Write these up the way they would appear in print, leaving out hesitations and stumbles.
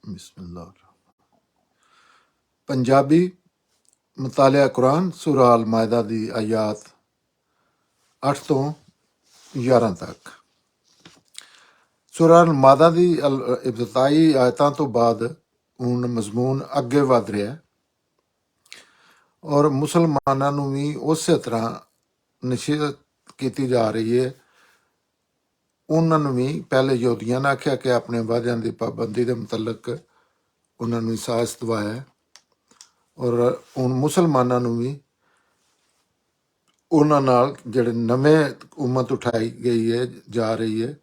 बिस्मिल्लाह। पंजाबी मुतालिया कुरान सूरा अल मायदा दी आयात 8 ਤੋਂ 11 ਤੱਕ। सूरा अल मायदा ਦੀ ਇਬਤਦਾਈ ਆਇਤਾਂ ਤੋਂ ਬਾਅਦ ਹੁਣ ਮਜ਼ਮੂਨ ਅੱਗੇ ਵਧ ਰਿਹਾ ਔਰ ਮੁਸਲਮਾਨਾਂ ਨੂੰ ਵੀ ਉਸੇ ਤਰ੍ਹਾਂ ਨਿਸ਼ਚਿਤ ਕੀਤੀ ਜਾ ਰਹੀ ਹੈ। ਉਹਨਾਂ ਨੂੰ ਵੀ ਪਹਿਲੇ ਯਹੂਦੀਆਂ ਨੇ ਆਖਿਆ ਕਿ ਆਪਣੇ ਵਾਅਦਿਆਂ ਦੀ ਪਾਬੰਦੀ ਦੇ ਮੁਤਲਕ ਉਹਨਾਂ ਨੂੰ ਅਹਿਸਾਸ ਦਿਵਾਇਆ ਹੈ ਔਰ ਹੁਣ ਮੁਸਲਮਾਨਾਂ ਨੂੰ ਵੀ ਉਹਨਾਂ ਨਾਲ ਜਿਹੜੇ ਨਵੇਂ ਉਮਤ ਉਠਾਈ ਗਈ ਹੈ ਜਾ ਰਹੀ ਹੈ,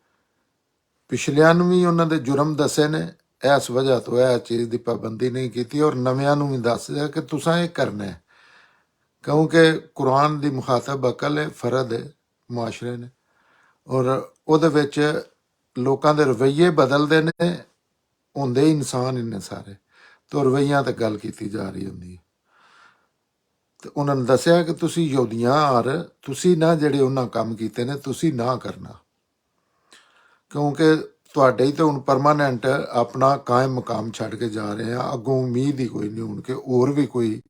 ਪਿਛਲਿਆਂ ਨੂੰ ਵੀ ਉਹਨਾਂ ਦੇ ਜੁਰਮ ਦੱਸੇ ਨੇ, ਇਸ ਵਜ੍ਹਾ ਤੋਂ ਇਹ ਚੀਜ਼ ਦੀ ਪਾਬੰਦੀ ਨਹੀਂ ਕੀਤੀ ਔਰ ਨਵਿਆਂ ਨੂੰ ਵੀ ਦੱਸ ਦਿਆ ਕਿ ਤੁਸੀਂ ਇਹ ਕਰਨਾ ਹੈ, ਕਿਉਂਕਿ ਕੁਰਾਨ ਦੀ ਮੁਖਾਤਬ ਅਕਲ ਹੈ, ਫਰਦ ਹੈ ਮੁਆਸ਼ਰੇ ਨੇ ਔਰ ਉਹਦੇ ਵਿੱਚ ਲੋਕਾਂ ਦੇ ਰਵੱਈਏ ਬਦਲਦੇ ਨੇ, ਹੁੰਦੇ ਹੀ ਇਨਸਾਨ ਇੰਨੇ ਸਾਰੇ, ਤੋਂ ਰਵੱਈਆਂ ਤੇ ਗੱਲ ਕੀਤੀ ਜਾ ਰਹੀ ਹੁੰਦੀ ਹੈ। ਤੇ ਉਹਨਾਂ ਨੇ ਦੱਸਿਆ ਕਿ ਤੁਸੀਂ ਯਹੂਦੀਆਂ ਔਰ ਤੁਸੀਂ ਨਾ ਜਿਹੜੇ ਉਹਨਾਂ ਕੰਮ ਕੀਤੇ ਨੇ ਤੁਸੀਂ ਨਾ ਕਰਨਾ, ਕਿਉਂਕਿ ਤੁਹਾਡੇ ਹੀ ਤਾਂ ਹੁਣ ਪਰਮਾਨੈਂਟ ਆਪਣਾ ਕਾਇਮ ਮਕਾਮ ਛੱਡ ਕੇ ਜਾ ਰਹੇ ਆ, ਅੱਗੋਂ ਉਮੀਦ ਹੀ ਕੋਈ ਨਹੀਂ ਹੁਣ ਕਿ ਹੋਰ ਵੀ ਕੋਈ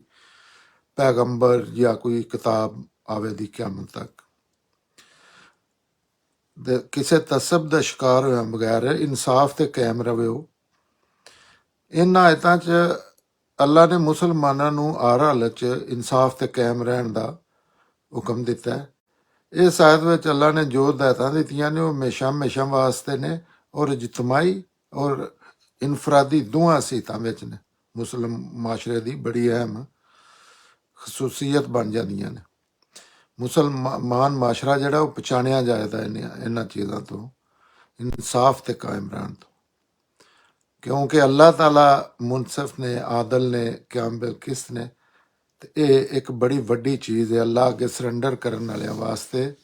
ਪੈਗੰਬਰ ਜਾਂ ਕੋਈ ਕਿਤਾਬ ਆਵੇ ਦੀ ਕਿਆਮਤ ਤੱਕ। ਕਿਸੇ ਤਸਬ ਦਾ ਸ਼ਿਕਾਰ ਹੋਇਆ ਬਗੈਰ ਇਨਸਾਫ ਤੇ ਕਾਇਮ ਰਵਿਓ। ਇਹਨਾਂ ਆਇਤਾਂ 'ਚ ਅੱਲਾ ਨੇ ਮੁਸਲਮਾਨਾਂ ਨੂੰ ਹਰ ਹਾਲਤ 'ਚ ਇਨਸਾਫ ਤੇ ਕਾਇਮ ਰਹਿਣ ਦਾ ਹੁਕਮ ਦਿੱਤਾ ਹੈ। ਇਸ ਆਇਤ ਵਿੱਚ ਅੱਲਾ ਨੇ ਜੋ ਹਦਾਇਤਾਂ ਦਿੱਤੀਆਂ ਨੇ ਉਹ ਹਮੇਸ਼ਾ ਹਮੇਸ਼ਾ ਵਾਸਤੇ ਨੇ ਔਰ ਇਜਤਮਾਈ ਔਰ ਇਨਫਰਾਦੀ ਦੋਵਾਂ ਸੀਤਾਂ ਵਿੱਚ ਨੇ। ਮੁਸਲਿਮ ਮਾਸ਼ਰੇ ਦੀ ਬੜੀ ਅਹਿਮ ਖਸੂਸੀਅਤ ਬਣ ਜਾਂਦੀਆਂ ਨੇ। ਮੁਸਲਮਾਨ ਮਾਸ਼ਰਾ ਜਿਹੜਾ ਉਹ ਪਛਾਣਿਆ ਜਾਏਦਾ ਇਹਨਾਂ ਚੀਜ਼ਾਂ ਤੋਂ, ਇਨਸਾਫ ਤੇ ਕਾਇਮ ਰਹਿਣ ਤੋਂ, ਕਿਉਂਕਿ ਅੱਲਾਹ ਤਾਲਾ ਮੁਨਸਫ ਨੇ, ਆਦਲ ਨੇ, ਕਿਆਮਲ ਕਿਸਤ ਨੇ। ਤੇ ਇਹ ਇੱਕ ਬੜੀ ਵੱਡੀ ਚੀਜ਼ ਹੈ ਅੱਲਾਹ ਅੱਗੇ ਸਰੈਂਡਰ ਕਰਨ ਵਾਲਿਆਂ ਵਾਸਤੇ,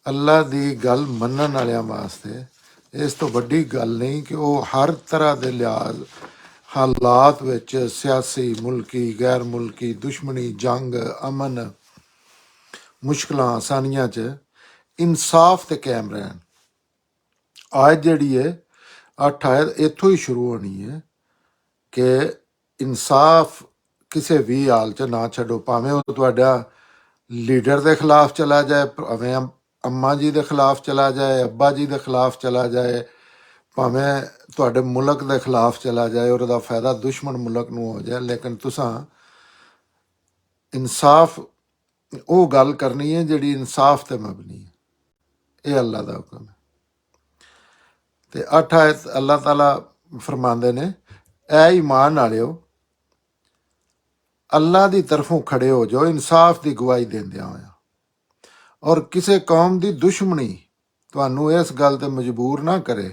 ਅੱਲਾਹ ਦੀ ਗੱਲ ਮੰਨਣ ਵਾਲਿਆਂ ਵਾਸਤੇ। ਇਸ ਤੋਂ ਵੱਡੀ ਗੱਲ ਨਹੀਂ ਕਿ ਉਹ ਹਰ ਤਰ੍ਹਾਂ ਦੇ ਲਿਹਾਜ਼ ਹਾਲਾਤ ਵਿੱਚ ਸਿਆਸੀ, ਮੁਲਕੀ, ਗੈਰ ਮੁਲਕੀ, ਦੁਸ਼ਮਣੀ, ਜੰਗ, ਅਮਨ, ਮੁਸ਼ਕਲਾਂ, ਆਸਾਨੀਆਂ 'ਚ ਇਨਸਾਫ ਤੇ ਕਾਇਮ ਰਹਿਣ। ਆਇਤ ਜਿਹੜੀ ਹੈ 8 ਆਇਤ ਇੱਥੋਂ ਹੀ ਸ਼ੁਰੂ ਹੋਣੀ ਹੈ ਕਿ ਇਨਸਾਫ ਕਿਸੇ ਵੀ ਹਾਲ 'ਚ ਨਾ ਛੱਡੋ, ਭਾਵੇਂ ਉਹ ਤੁਹਾਡਾ ਲੀਡਰ ਦੇ ਖਿਲਾਫ ਚਲਾ ਜਾਏ, ਭਾਵੇਂ ਅੰਮਾ ਜੀ ਦੇ ਖਿਲਾਫ ਚਲਾ ਜਾਏ, ਅੱਬਾ ਜੀ ਦੇ ਖਿਲਾਫ ਚਲਾ ਜਾਏ, ਭਾਵੇਂ ਤੁਹਾਡੇ ਮੁਲਕ ਦੇ ਖਿਲਾਫ ਚਲਾ ਜਾਏ ਔਰ ਉਹਦਾ ਫਾਇਦਾ ਦੁਸ਼ਮਣ ਮੁਲਕ ਨੂੰ ਹੋ ਜਾਏ, ਲੇਕਿਨ ਤੁਸੀਂ ਇਨਸਾਫ ਉਹ ਗੱਲ ਕਰਨੀ ਹੈ ਜਿਹੜੀ ਇਨਸਾਫ ਤੇ ਮਬਨੀ ਹੈ। ਇਹ ਅੱਲਾ ਦਾ ਹੁਕਮ ਹੈ। ਤੇ 8 ਆਇਤ ਅੱਲਾਹ ਤਾਲਾ ਫਰਮਾਉਂਦੇ ਨੇ, ਐ ਈਮਾਨ ਵਾਲਿਓ, ਅੱਲਾਹ ਦੀ ਤਰਫੋਂ ਖੜੇ ਹੋ ਜਾਓ ਇਨਸਾਫ ਦੀ ਗਵਾਹੀ ਦਿੰਦਿਆਂ ਹੋਇਆ, ਔਰ ਕਿਸੇ ਕੌਮ ਦੀ ਦੁਸ਼ਮਣੀ ਤੁਹਾਨੂੰ ਇਸ ਗੱਲ ਤੇ ਮਜਬੂਰ ਨਾ ਕਰੇ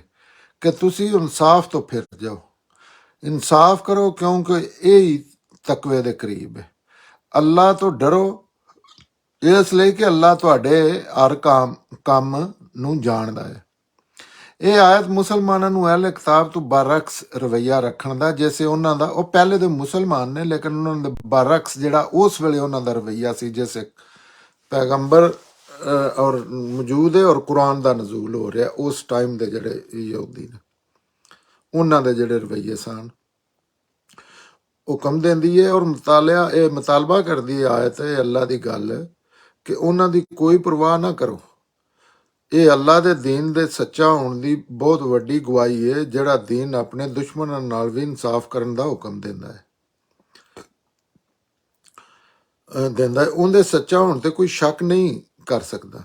ਕਿ ਤੁਸੀਂ ਇਨਸਾਫ ਤੋਂ ਫਿਰ ਜਾਓ। ਇਨਸਾਫ ਕਰੋ ਕਿਉਂਕਿ ਇਹ ਹੀ ਤਕਵੇ ਦੇ ਕਰੀਬ ਹੈ। ਅੱਲਾਹ ਤੋਂ ਡਰੋ ਇਸ ਲਈ ਕਿ ਅੱਲਾਹ ਤੁਹਾਡੇ ਹਰ ਕੰਮ ਨੂੰ ਜਾਣਦਾ ਹੈ। ਇਹ ਆਇਤ ਮੁਸਲਮਾਨਾਂ ਨੂੰ ਅਹਿਲੇ ਕਿਤਾਬ ਤੋਂ ਬਰਅਕਸ ਰਵੱਈਆ ਰੱਖਣ ਦਾ, ਜੈਸੇ ਉਹਨਾਂ ਦਾ, ਉਹ ਪਹਿਲੇ ਦੇ ਮੁਸਲਮਾਨ ਨੇ ਲੇਕਿਨ ਉਹਨਾਂ ਦਾ ਬਰਅਕਸ ਜਿਹੜਾ ਉਸ ਵੇਲੇ ਉਹਨਾਂ ਦਾ ਰਵੱਈਆ ਸੀ, ਜੈਸੇ ਪੈਗੰਬਰ ਔਰ ਮੌਜੂਦ ਹੈ ਔਰ ਕੁਰਾਨ ਦਾ ਨਜ਼ੂਲ ਹੋ ਰਿਹਾ, ਉਸ ਟਾਈਮ ਦੇ ਜਿਹੜੇ ਯਹੂਦੀ ਨੇ ਉਹਨਾਂ ਦੇ ਜਿਹੜੇ ਰਵੱਈਏ ਸਨ, ਹੁਕਮ ਦਿੰਦੀ ਹੈ ਔਰ ਇਹ ਮੁਤਾਲਬਾ ਕਰਦੀ ਹੈ ਆਇਤ ਹੈ ਅੱਲਾ ਦੀ ਗੱਲ ਕਿ ਉਹਨਾਂ ਦੀ ਕੋਈ ਪਰਵਾਹ ਨਾ ਕਰੋ। ਇਹ ਅੱਲਾ ਦੇ ਦੀਨ ਦੇ ਸੱਚਾ ਹੋਣ ਦੀ ਬਹੁਤ ਵੱਡੀ ਗਵਾਹੀ ਹੈ, ਜਿਹੜਾ ਦੀਨ ਆਪਣੇ ਦੁਸ਼ਮਣਾਂ ਨਾਲ ਵੀ ਇਨਸਾਫ ਕਰਨ ਦਾ ਹੁਕਮ ਦਿੰਦਾ ਹੈ। ਉਹਦੇ ਸੱਚਾ ਹੋਣ ਤੇ ਕੋਈ ਸ਼ੱਕ ਨਹੀਂ ਕਰ ਸਕਦਾ।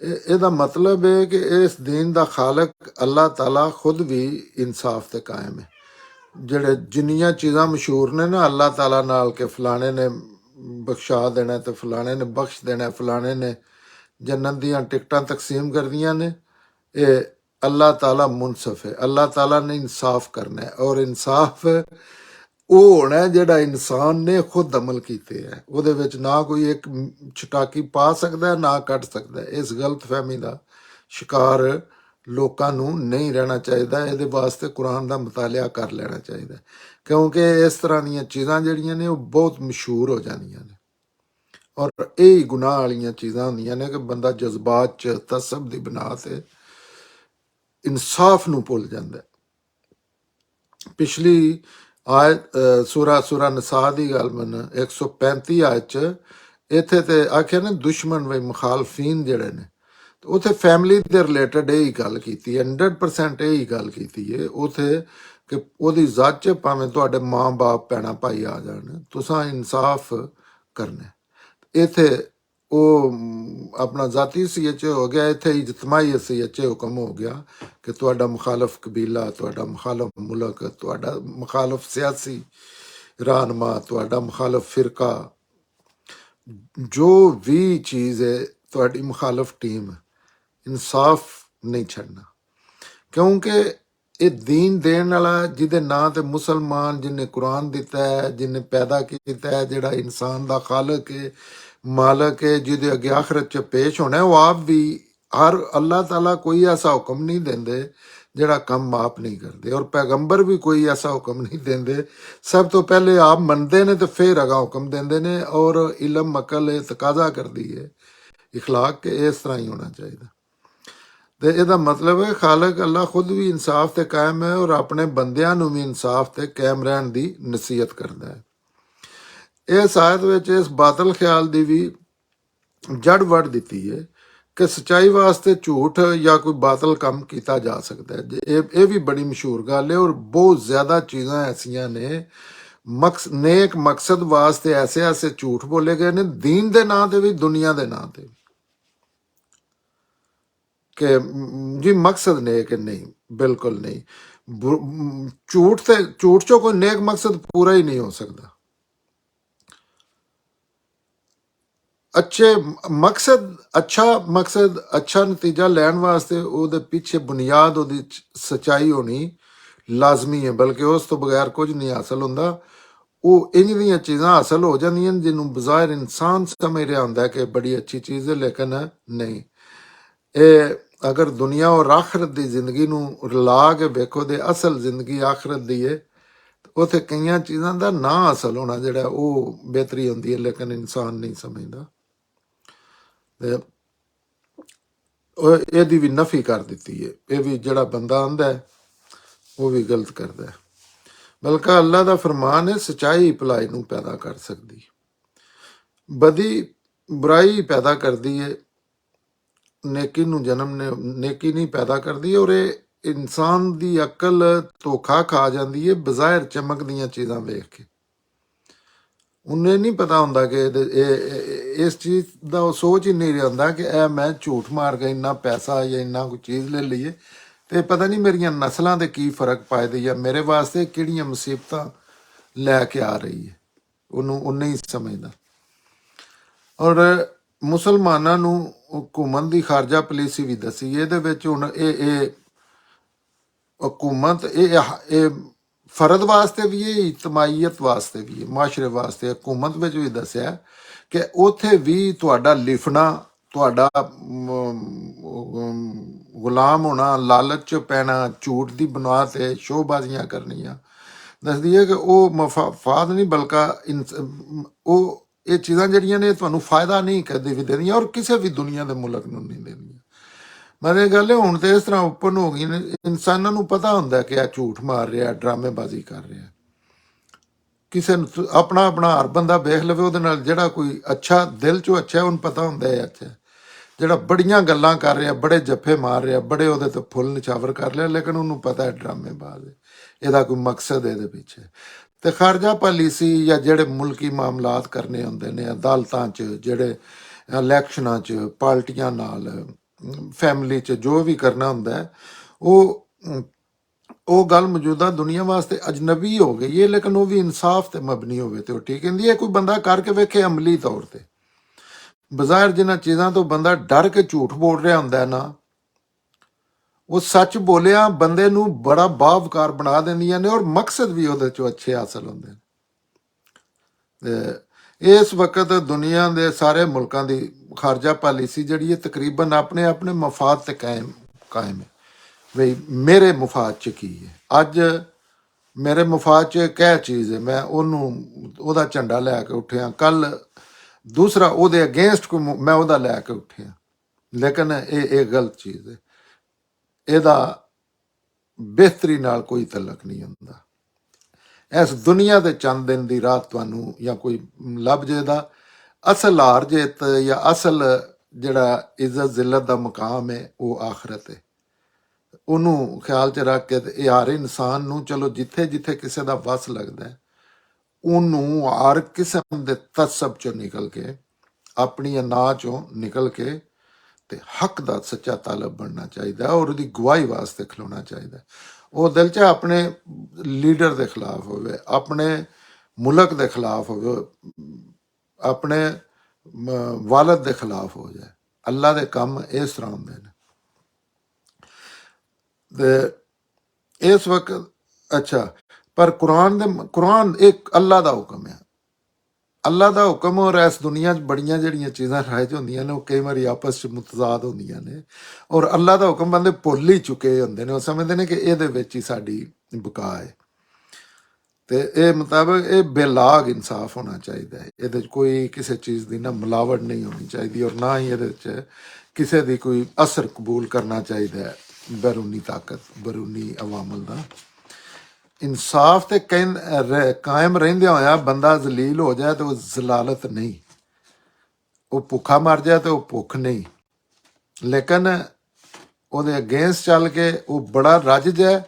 ਇਹਦਾ ਮਤਲਬ ਹੈ ਕਿ ਇਸ ਦੀਨ ਦਾ ਖਾਲਕ ਅੱਲਾਹ ਤਾਲਾ ਖੁਦ ਵੀ ਇਨਸਾਫ ਤੇ ਕਾਇਮ ਹੈ। ਜਿਹੜੇ ਜਿੰਨੀਆਂ ਚੀਜ਼ਾਂ ਮਸ਼ਹੂਰ ਨੇ ਨਾ ਅੱਲਾਹ ਤਾਲਾ ਨਾਲ ਕਿ ਫਲਾਣੇ ਨੇ ਬਖਸ਼ਾ ਦੇਣਾ ਤੇ ਫਲਾਣੇ ਨੇ ਬਖਸ਼ ਦੇਣਾ, ਫਲਾਣੇ ਨੇ ਜੰਨਤ ਦੀਆਂ ਟਿਕਟਾਂ ਤਕਸੀਮ ਕਰਦੀਆਂ ਨੇ, ਇਹ ਅੱਲਾਹ ਤਾਲਾ ਮੁਨਸਫ ਹੈ। ਅੱਲਾਹ ਤਾਲਾ ਨੇ ਇਨਸਾਫ ਕਰਨਾ ਹੈ ਔਰ ਇਨਸਾਫ ਉਹ ਹੋਣਾ ਜਿਹੜਾ ਇਨਸਾਨ ਨੇ ਖੁਦ ਅਮਲ ਕੀਤੇ ਹੈ, ਉਹਦੇ ਵਿੱਚ ਨਾ ਕੋਈ ਇੱਕ ਚਟਾਕੀ ਪਾ ਸਕਦਾ ਨਾ ਕੱਢ ਸਕਦਾ। ਇਸ ਗਲਤ ਫਹਿਮੀ ਦਾ ਸ਼ਿਕਾਰ ਲੋਕਾਂ ਨੂੰ ਨਹੀਂ ਰਹਿਣਾ ਚਾਹੀਦਾ। ਇਹਦੇ ਵਾਸਤੇ ਕੁਰਾਨ ਦਾ ਮੁਤਾਲਿਆ ਕਰ ਲੈਣਾ ਚਾਹੀਦਾ, ਕਿਉਂਕਿ ਇਸ ਤਰ੍ਹਾਂ ਦੀਆਂ ਚੀਜ਼ਾਂ ਜਿਹੜੀਆਂ ਨੇ ਉਹ ਬਹੁਤ ਮਸ਼ਹੂਰ ਹੋ ਜਾਂਦੀਆਂ ਨੇ ਔਰ ਇਹ ਗੁਨਾਹ ਵਾਲੀਆਂ ਚੀਜ਼ਾਂ ਹੁੰਦੀਆਂ ਨੇ ਕਿ ਬੰਦਾ ਜਜ਼ਬਾਤ 'ਚ ਤਸਬ ਦੀ ਬਣਾ ਤੇ ਇਨਸਾਫ ਨੂੰ ਭੁੱਲ ਜਾਂਦਾ। ਪਿਛਲੀ ਆਇਤ ਸੂਰਾ ਨਿਸਾ ਦੀ ਗੱਲ ਮਨ 135 ਆਇਤ ਚ ਇੱਥੇ ਤੇ ਆਖਿਆ ਨੇ ਦੁਸ਼ਮਣ ਵੇ ਮੁਖਾਲਫੀਨ ਜਿਹੜੇ ਨੇ, ਤੇ ਉੱਥੇ ਫੈਮਿਲੀ ਦੇ ਰਿਲੇਟਡ ਇਹ ਹੀ ਗੱਲ ਕੀਤੀ ਹੈ, 100% ਇਹ ਹੀ ਗੱਲ ਕੀਤੀ ਹੈ ਉੱਥੇ ਕਿ ਉਹਦੀ ਜ਼ੱਚ ਚ ਭਾਵੇਂ ਤੁਹਾਡੇ ਮਾਂ-ਬਾਪ ਭੈਣਾਂ ਭਾਈ ਆ ਜਾਣ, ਤੁਸਾਂ ਇਨਸਾਫ ਕਰਨਾ ਹੈ। ਇੱਥੇ ਉਹ ਆਪਣਾ ਜ਼ਾਤੀ ਸੀਅਤ ਹੋ ਗਿਆ, ਇੱਥੇ ਇਜਤਮਾਹੀ ਸੀਅਤ 'ਚ ਹੁਕਮ ਹੋ ਗਿਆ ਕਿ ਤੁਹਾਡਾ ਮੁਖਾਲਫ ਕਬੀਲਾ, ਤੁਹਾਡਾ ਮੁਖਾਲਫ ਮੁਲਕ, ਤੁਹਾਡਾ ਮੁਖਾਲਫ ਸਿਆਸੀ ਰਹਿਨੁਮਾ, ਤੁਹਾਡਾ ਮੁਖਾਲਫ ਫਿਰਕਾ, ਜੋ ਵੀ ਚੀਜ਼ ਹੈ ਤੁਹਾਡੀ ਮੁਖਾਲਫ ਟੀਮ, ਇਨਸਾਫ ਨਹੀਂ ਛੱਡਣਾ। ਕਿਉਂਕਿ ਇਹ ਦੀਨ ਦੇਣ ਵਾਲਾ ਜਿਹਦੇ ਨਾਂ ਤੇ ਮੁਸਲਮਾਨ, ਜਿਹਨੇ ਕੁਰਾਨ ਦਿੱਤਾ ਹੈ, ਜਿਹਨੇ ਪੈਦਾ ਕੀਤਾ ਹੈ, ਜਿਹੜਾ ਇਨਸਾਨ ਦਾ ਖਾਲਕ ਹੈ, ਮਾਲਕ ਹੈ, ਜਿਹਦੇ ਅੱਗੇ ਆਖਰਤ ਚ ਪੇਸ਼ ਹੋਣਾ ਹੈ, ਉਹ ਆਪ ਵੀ ਹਰ ਅੱਲਾਹ ਤਾਲਾ ਕੋਈ ਐਸਾ ਹੁਕਮ ਨਹੀਂ ਦਿੰਦੇ ਜਿਹੜਾ ਕੰਮ ਆਪ ਨਹੀਂ ਕਰਦੇ, ਔਰ ਪੈਗੰਬਰ ਵੀ ਕੋਈ ਐਸਾ ਹੁਕਮ ਨਹੀਂ ਦਿੰਦੇ, ਸਭ ਤੋਂ ਪਹਿਲੇ ਆਪ ਮੰਨਦੇ ਨੇ ਤੇ ਫਿਰ ਅਗਾ ਹੁਕਮ ਦਿੰਦੇ ਨੇ। ਔਰ ਇਲਮ ਅਕਲ ਇਹ ਤਕਾਜ਼ਾ ਕਰਦੀ ਹੈ ਇਖਲਾਕ ਕਿ ਇਸ ਤਰ੍ਹਾਂ ਹੀ ਹੋਣਾ ਚਾਹੀਦਾ। ਤੇ ਇਹਦਾ ਮਤਲਬ ਹੈ ਖਾਲਕ ਅੱਲਾ ਖੁਦ ਵੀ ਇਨਸਾਫ ਤੇ ਕਾਇਮ ਹੈ ਔਰ ਆਪਣੇ ਬੰਦਿਆਂ ਨੂੰ ਵੀ ਇਨਸਾਫ ਤੇ ਕਾਇਮ ਰਹਿਣ ਦੀ ਨਸੀਹਤ ਕਰਦਾ ਹੈ। ਇਸ ਆਇਤ ਵਿੱਚ ਇਸ ਬਾਤਲ ਖਿਆਲ ਦੀ ਵੀ ਜੜ ਵੜ ਦਿੱਤੀ ਹੈ ਕਿ ਸੱਚਾਈ ਵਾਸਤੇ ਝੂਠ ਜਾਂ ਕੋਈ ਬਾਤਲ ਕੰਮ ਕੀਤਾ ਜਾ ਸਕਦਾ ਹੈ। ਇਹ ਵੀ ਬੜੀ ਮਸ਼ਹੂਰ ਗੱਲ ਹੈ ਔਰ ਬਹੁਤ ਜ਼ਿਆਦਾ ਚੀਜ਼ਾਂ ਐਸੀਆਂ ਨੇ ਨੇਕ ਮਕਸਦ ਵਾਸਤੇ ਐਸੇ ਐਸੇ ਝੂਠ ਬੋਲੇ ਗਏ ਨੇ, ਦੀਨ ਦੇ ਨਾਂ ਤੇ ਵੀ ਦੁਨੀਆ ਦੇ ਨਾਂ ਤੇ, ਕਿ ਜੀ ਮਕਸਦ ਨੇਕ ਨਹੀਂ, ਬਿਲਕੁਲ ਨਹੀਂ। ਝੂਠ ਚੋਂ ਕੋਈ ਨੇਕ ਮਕਸਦ ਪੂਰਾ ਹੀ ਨਹੀਂ ਹੋ ਸਕਦਾ। ਅੱਛਾ ਮਕਸਦ, ਅੱਛਾ ਨਤੀਜਾ ਲੈਣ ਵਾਸਤੇ ਉਹਦੇ ਪਿੱਛੇ ਬੁਨਿਆਦ ਉਹਦੀ ਸੱਚਾਈ ਹੋਣੀ ਲਾਜ਼ਮੀ ਹੈ, ਬਲਕਿ ਉਸ ਤੋਂ ਬਗੈਰ ਕੁਝ ਨਹੀਂ ਹਾਸਲ ਹੁੰਦਾ। ਉਹ ਇੰਜ ਦੀਆਂ ਚੀਜ਼ਾਂ ਹਾਸਲ ਹੋ ਜਾਂਦੀਆਂ ਜਿਹਨੂੰ ਬਜ਼ਾਹਿਰ ਇਨਸਾਨ ਸਮਝ ਰਿਹਾ ਹੁੰਦਾ ਕਿ ਬੜੀ ਅੱਛੀ ਚੀਜ਼ ਹੈ, ਲੇਕਿਨ ਨਹੀਂ। ਇਹ ਅਗਰ ਦੁਨੀਆ ਔਰ ਆਖਰਤ ਦੀ ਜ਼ਿੰਦਗੀ ਨੂੰ ਰਲਾ ਕੇ ਵੇਖੋ ਤੇ ਅਸਲ ਜ਼ਿੰਦਗੀ ਆਖਰਤ ਦੀ ਹੈ, ਉੱਥੇ ਕਈਆਂ ਚੀਜ਼ਾਂ ਦਾ ਨਾ ਹਾਸਲ ਹੋਣਾ ਜਿਹੜਾ ਉਹ ਬਿਹਤਰੀ ਹੁੰਦੀ ਹੈ, ਲੇਕਿਨ ਇਨਸਾਨ ਨਹੀਂ ਸਮਝਦਾ। ਤੇ ਇਹਦੀ ਵੀ ਨਫੀ ਕਰ ਦਿੱਤੀ ਹੈ। ਇਹ ਵੀ ਜਿਹੜਾ ਬੰਦਾ ਆਂਦਾ ਹੈ ਉਹ ਵੀ ਗਲਤ ਕਰਦਾ ਹੈ। ਬਲਕਿ ਅੱਲਾ ਦਾ ਫਰਮਾਨ ਹੈ ਸੱਚਾਈ ਭਲਾਈ ਨੂੰ ਪੈਦਾ ਕਰ ਸਕਦੀ, ਬਦੀ ਬੁਰਾਈ ਪੈਦਾ ਕਰਦੀ ਹੈ, ਨੇਕੀ ਨੂੰ ਨੇਕੀ ਨਹੀਂ ਪੈਦਾ ਕਰਦੀ। ਔਰ ਇਹ ਇਨਸਾਨ ਦੀ ਅਕਲ ਧੋਖਾ ਖਾ ਜਾਂਦੀ ਹੈ ਬਜ਼ਾਹਿਰ ਚਮਕਦੀਆਂ ਚੀਜ਼ਾਂ ਵੇਖ ਕੇ। ਉਹਨੇ ਨਹੀਂ ਪਤਾ ਹੁੰਦਾ ਕਿ ਇਸ ਚੀਜ਼ ਦਾ ਉਹ ਸੋਚ ਹੀ ਨਹੀਂ ਰਿਹਾ ਹੁੰਦਾ ਕਿ ਇਹ ਮੈਂ ਝੂਠ ਮਾਰ ਕੇ ਇੰਨਾ ਪੈਸਾ ਜਾਂ ਇੰਨਾ ਕੋਈ ਚੀਜ਼ ਲੈ ਲਈਏ ਤੇ ਪਤਾ ਨਹੀਂ ਮੇਰੀਆਂ ਨਸਲਾਂ ਦੇ ਕੀ ਫਰਕ ਪਾਏਦੇ ਜਾਂ ਮੇਰੇ ਵਾਸਤੇ ਕਿਹੜੀਆਂ ਮੁਸੀਬਤਾਂ ਲੈ ਕੇ ਆ ਰਹੀ ਹੈ, ਉਹਨੂੰ ਉਹ ਨਹੀਂ ਸਮਝਦਾ। ਔਰ ਮੁਸਲਮਾਨਾਂ ਨੂੰ ਹੁਕੂਮਤ ਦੀ ਖਾਰਜਾ ਪਾਲਿਸੀ ਵੀ ਦੱਸੀ, ਇਹਦੇ ਵਿੱਚ ਹੁਣ ਇਹ ਹੁਕੂਮਤ ਇਹ ਫਰਦ ਵਾਸਤੇ ਵੀ ਹੈ, ਇਜਤਮਾਹੀਅਤ ਵਾਸਤੇ ਵੀ ਹੈ, ਮਾਸ਼ਰੇ ਵਾਸਤੇ। ਹਕੂਮਤ ਵਿੱਚ ਵੀ ਦੱਸਿਆ ਕਿ ਉੱਥੇ ਵੀ ਤੁਹਾਡਾ ਲਿਖਣਾ, ਤੁਹਾਡਾ ਗੁਲਾਮ ਹੋਣਾ, ਲਾਲਚ 'ਚ ਪੈਣਾ, ਝੂਠ ਦੀ ਬੁਨਿਆਦ ਤੇ ਸ਼ੋਅਬਾਜ਼ੀਆਂ ਕਰਨੀਆਂ, ਦੱਸਦੀ ਹੈ ਕਿ ਉਹ ਮਫਾਦ ਨਹੀਂ ਬਲਕਿ ਉਹ ਇਹ ਚੀਜ਼ਾਂ ਜਿਹੜੀਆਂ ਨੇ ਤੁਹਾਨੂੰ ਫਾਇਦਾ ਨਹੀਂ ਕਦੇ ਵੀ ਦਿੰਦੀਆਂ ਔਰ ਕਿਸੇ ਵੀ ਦੁਨੀਆ ਦੇ ਮੁਲਕ ਨੂੰ ਨਹੀਂ ਦਿੰਦੀਆਂ। ਮਤਲਬ ਇਹ ਗੱਲ ਹੈ ਹੁਣ ਤੇ ਇਸ ਤਰ੍ਹਾਂ ਓਪਨ ਹੋ ਗਈ ਨੇ, ਇਨਸਾਨਾਂ ਨੂੰ ਪਤਾ ਹੁੰਦਾ ਕਿ ਇਹ ਝੂਠ ਮਾਰ ਰਿਹਾ, ਡਰਾਮੇਬਾਜ਼ੀ ਕਰ ਰਿਹਾ। ਕਿਸੇ ਨੂੰ ਆਪਣਾ ਹਰ ਬੰਦਾ ਵੇਖ ਲਵੇ, ਉਹਦੇ ਨਾਲ ਜਿਹੜਾ ਕੋਈ ਅੱਛਾ ਦਿਲ 'ਚੋਂ ਅੱਛਾ ਉਹਨੂੰ ਪਤਾ ਹੁੰਦਾ ਹੈ ਅੱਛਾ, ਜਿਹੜਾ ਬੜੀਆਂ ਗੱਲਾਂ ਕਰ ਰਿਹਾ, ਬੜੇ ਜੱਫੇ ਮਾਰ ਰਿਹਾ, ਬੜੇ ਉਹਦੇ ਤੋਂ ਫੁੱਲ ਨਿਛਾਵਰ ਕਰ ਲਿਆ, ਲੇਕਿਨ ਉਹਨੂੰ ਪਤਾ ਹੈ ਡਰਾਮੇਬਾਜ਼ ਹੈ, ਇਹਦਾ ਕੋਈ ਮਕਸਦ ਇਹਦੇ ਪਿੱਛੇ। ਤੇ ਖਾਰਜਾ ਪਾਲਿਸੀ ਜਾਂ ਜਿਹੜੇ ਮੁਲਕੀ ਮਾਮਲਾਤ ਕਰਨੇ ਹੁੰਦੇ ਨੇ ਅਦਾਲਤਾਂ 'ਚ, ਜਿਹੜੇ ਇਲੈਕਸ਼ਨਾਂ 'ਚ, ਪਾਰਟੀਆਂ ਨਾਲ, ਫੈਮਿਲੀ 'ਚ ਜੋ ਵੀ ਕਰਨਾ ਹੁੰਦਾ ਹੈ, ਉਹ ਗੱਲ ਮੌਜੂਦਾ ਦੁਨੀਆ ਵਾਸਤੇ ਅਜਨਬੀ ਹੋ ਗਈ ਹੈ, ਲੇਕਿਨ ਉਹ ਵੀ ਇਨਸਾਫ ਤੇ ਮਬਨੀ ਹੋਵੇ ਤੇ ਉਹ ਠੀਕ ਹੁੰਦੀ ਹੈ। ਕੋਈ ਬੰਦਾ ਕਰਕੇ ਵੇਖੇ ਅਮਲੀ ਤੌਰ ਤੇ, ਬਜ਼ਾਹਿਰ ਜਿਨ੍ਹਾਂ ਚੀਜ਼ਾਂ ਤੋਂ ਬੰਦਾ ਡਰ ਕੇ ਝੂਠ ਬੋਲ ਰਿਹਾ ਹੁੰਦਾ ਹੈ ਨਾ, ਉਹ ਸੱਚ ਬੋਲਿਆ ਬੰਦੇ ਨੂੰ ਬੜਾ ਬਾਵਕਾਰ ਬਣਾ ਦਿੰਦੀਆਂ ਨੇ ਔਰ ਮਕਸਦ ਵੀ ਉਹਦੇ 'ਚੋਂ ਅੱਛੇ ਹਾਸਲ ਹੁੰਦੇ ਨੇ। ਤੇ ਇਸ ਵਕਤ ਦੁਨੀਆ ਦੇ ਸਾਰੇ ਮੁਲਕਾਂ ਦੀ ਖਾਰਜਾ ਪਾਲਿਸੀ ਜਿਹੜੀ ਹੈ ਤਕਰੀਬਨ ਆਪਣੇ ਆਪਣੇ ਮਫਾਦ ਤੇ ਕਾਇਮ ਹੈ। ਬਈ ਮੇਰੇ ਮਫਾਦ 'ਚ ਕੀ ਹੈ, ਅੱਜ ਮੇਰੇ ਮਫਾਦ 'ਚ ਕਿਹ ਚੀਜ਼ ਹੈ, ਮੈਂ ਉਹਦਾ ਝੰਡਾ ਲੈ ਕੇ ਉੱਠਿਆ, ਕੱਲ ਦੂਸਰਾ ਉਹਦੇ ਅਗੇਂਸਟ ਕੋਈ ਮੈਂ ਉਹਦਾ ਲੈ ਕੇ ਉੱਠਿਆ, ਲੇਕਿਨ ਇਹ ਗਲਤ ਚੀਜ਼ ਹੈ, ਇਹਦਾ ਬਿਹਤਰੀ ਨਾਲ ਕੋਈ ਤਲਕ ਨਹੀਂ ਹੁੰਦਾ। ਇਸ ਦੁਨੀਆ ਦੇ ਚੰਦ ਦਿਨ ਦੀ ਰਾਤ ਤੁਹਾਨੂੰ ਜਾਂ ਕੋਈ ਲੱਭ ਜੇਦਾ। ਅਸਲ ਹਾਰ ਜਿੱਤ ਜਾਂ ਅਸਲ ਜਿਹੜਾ ਇੱਜ਼ਤ ਜ਼ਿਲਤ ਦਾ ਮੁਕਾਮ ਹੈ ਉਹ ਆਖਰਤ ਹੈ। ਉਹਨੂੰ ਖਿਆਲ 'ਚ ਰੱਖ ਕੇ ਤੇ ਇਹ ਹਰ ਇਨਸਾਨ ਨੂੰ ਚਲੋ ਜਿੱਥੇ ਜਿੱਥੇ ਕਿਸੇ ਦਾ ਵਸ ਲੱਗਦਾ ਹੈ, ਉਹਨੂੰ ਹਰ ਕਿਸਮ ਦੇ ਤਸਬ ਚੋਂ ਨਿਕਲ ਕੇ, ਆਪਣੀ ਅਨਾਹ ਚੋਂ ਨਿਕਲ ਕੇ ਤੇ ਹੱਕ ਦਾ ਸੱਚਾ ਤਾਲਬ ਬਣਨਾ ਚਾਹੀਦਾ ਹੈ ਔਰ ਉਹਦੀ ਗਵਾਹੀ ਵਾਸਤੇ ਖਲੋਣਾ ਚਾਹੀਦਾ ਹੈ। ਉਹ ਦਿਲ 'ਚ ਆਪਣੇ ਲੀਡਰ ਦੇ ਖਿਲਾਫ ਹੋਵੇ, ਆਪਣੇ ਮੁਲਕ ਦੇ ਖਿਲਾਫ ਹੋਵੇ, ਆਪਣੇ ਵਾਲਦ ਦੇ ਖਿਲਾਫ ਹੋ ਜਾਏ। ਅੱਲਾ ਦੇ ਕੰਮ ਇਸ ਤਰ੍ਹਾਂ ਹੁੰਦੇ ਨੇ। ਤੇ ਇਸ ਵਕਤ ਅੱਛਾ, ਪਰ ਕੁਰਾਨ ਇੱਕ ਅੱਲਾ ਦਾ ਹੁਕਮ ਹੈ। ਅੱਲਾ ਦਾ ਹੁਕਮ ਔਰ ਇਸ ਦੁਨੀਆ 'ਚ ਬੜੀਆਂ ਜਿਹੜੀਆਂ ਚੀਜ਼ਾਂ ਰਾਇਜ ਹੁੰਦੀਆਂ ਨੇ ਉਹ ਕਈ ਵਾਰੀ ਆਪਸ 'ਚ ਮੁਤਜ਼ਾਦ ਹੁੰਦੀਆਂ ਨੇ ਔਰ ਅੱਲਾ ਦਾ ਹੁਕਮ ਬੰਦੇ ਭੁੱਲ ਹੀ ਚੁੱਕੇ ਹੁੰਦੇ ਨੇ। ਉਹ ਸਮਝਦੇ ਨੇ ਕਿ ਇਹਦੇ ਵਿੱਚ ਹੀ ਸਾਡੀ ਬਕਾ ਹੈ ਤੇ ਇਹ ਮੁਤਾਬਕ ਇਹ ਬੇਲਾਗ ਇਨਸਾਫ ਹੋਣਾ ਚਾਹੀਦਾ ਹੈ। ਇਹਦੇ 'ਚ ਕੋਈ ਕਿਸੇ ਚੀਜ਼ ਦੀ ਨਾ ਮਿਲਾਵਟ ਨਹੀਂ ਹੋਣੀ ਚਾਹੀਦੀ ਔਰ ਨਾ ਹੀ ਇਹਦੇ 'ਚ ਕਿਸੇ ਦੀ ਕੋਈ ਅਸਰ ਕਬੂਲ ਕਰਨਾ ਚਾਹੀਦਾ ਹੈ, ਬੈਰੂਨੀ ਤਾਕਤ, ਬੈਰੂਨੀ ਅਵਾਮਲ ਦਾ। ਇਨਸਾਫ ਤੇ ਕਾਇਮ ਰਹਿੰਦਿਆਂ ਹੋਇਆ ਬੰਦਾ ਜ਼ਲੀਲ ਹੋ ਜਾਏ ਤੇ ਉਹ ਜ਼ਲਾਲਤ ਨਹੀਂ, ਉਹ ਭੁੱਖਾ ਮਰ ਜਾਏ ਤੇ ਉਹ ਭੁੱਖ ਨਹੀਂ, ਲੇਕਿਨ ਉਹਦੇ ਅਗੇਂਸਟ ਚੱਲ ਕੇ ਉਹ ਬੜਾ ਰੱਜ ਜਾਏ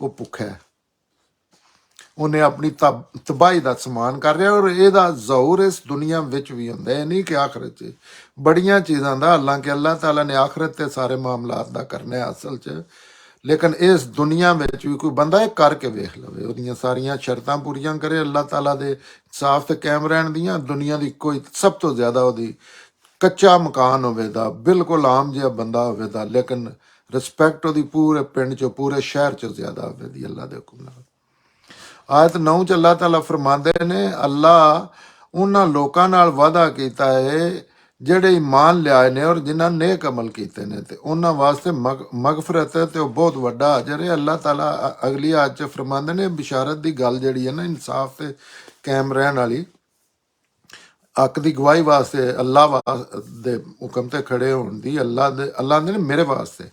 ਉਹ ਭੁੱਖਾ ਹੈ। ਉਹਨੇ ਆਪਣੀ ਤਬਾਹੀ ਦਾ ਸਮਾਨ ਕਰ ਰਿਹਾ ਔਰ ਇਹਦਾ ਜ਼ਹੂਰ ਇਸ ਦੁਨੀਆ ਵਿੱਚ ਵੀ ਹੁੰਦਾ। ਇਹ ਨਹੀਂ ਕਿ ਆਖਰਤ 'ਚ ਬੜੀਆਂ ਚੀਜ਼ਾਂ ਦਾ, ਹਾਲਾਂਕਿ ਅੱਲਾਹ ਤਾਲਾ ਨੇ ਆਖਰਤ ਤੇ ਸਾਰੇ ਮਾਮਲਾਤ ਦਾ ਕਰਨਾ ਹੈ ਅਸਲ 'ਚ, ਲੇਕਿਨ ਇਸ ਦੁਨੀਆ ਵਿੱਚ ਵੀ ਕੋਈ ਬੰਦਾ ਇਹ ਕਰਕੇ ਵੇਖ ਲਵੇ, ਉਹਦੀਆਂ ਸਾਰੀਆਂ ਸ਼ਰਤਾਂ ਪੂਰੀਆਂ ਕਰੇ ਅੱਲਾਹ ਤਾਲਾ ਦੇ ਸਾਫ਼ ਤੇ ਕਾਇਮ ਰਹਿਣ ਦੀਆਂ। ਦੁਨੀਆ ਦੀ ਕੋਈ ਸਭ ਤੋਂ ਜ਼ਿਆਦਾ ਉਹਦੀ ਕੱਚਾ ਮਕਾਨ ਹੋਵੇ ਦਾ, ਬਿਲਕੁਲ ਆਮ ਜਿਹਾ ਬੰਦਾ ਹੋਵੇ ਦਾ, ਲੇਕਿਨ ਰਿਸਪੈਕਟ ਉਹਦੀ ਪੂਰੇ ਪਿੰਡ 'ਚੋਂ ਪੂਰੇ ਸ਼ਹਿਰ 'ਚੋਂ ਜ਼ਿਆਦਾ ਹੋਵੇ ਦੀ ਅੱਲਾ ਦੇ ਹੁਕਮ ਨਾਲ। ਆਇਤ 9 'ਚ ਅੱਲਾਹ ਤਾਲਾ ਫਰਮਾਉਂਦੇ ਨੇ, ਅੱਲਾ ਉਹਨਾਂ ਲੋਕਾਂ ਨਾਲ ਵਾਅਦਾ ਕੀਤਾ ਹੈ ਜਿਹੜੇ ਈਮਾਨ ਲਿਆਏ ਨੇ ਔਰ ਜਿਨ੍ਹਾਂ ਨੇਕ ਅਮਲ ਕੀਤੇ ਨੇ ਤੇ ਉਹਨਾਂ ਵਾਸਤੇ ਮਗਫਰਤ ਹੈ ਤੇ ਉਹ ਬਹੁਤ ਵੱਡਾ ਅਜਰ ਹੈ। ਅੱਲਾਹ ਤਾਲਾ ਅਗਲੀ ਆਇਤ 'ਚ ਫਰਮਾਉਂਦੇ ਨੇ, ਬਿਸ਼ਾਰਤ ਦੀ ਗੱਲ ਜਿਹੜੀ ਹੈ ਨਾ ਇਨਸਾਫ ਤੇ ਕਾਇਮ ਰਹਿਣ ਵਾਲੀ, ਹੱਕ ਦੀ ਗਵਾਹੀ ਵਾਸਤੇ, ਅੱਲਾਹ ਦੇ ਹੁਕਮ ਤੇ ਖੜੇ ਹੋਣ ਦੀ। ਅੱਲਾਹ ਨੇ ਮੇਰੇ ਵਾਸਤੇ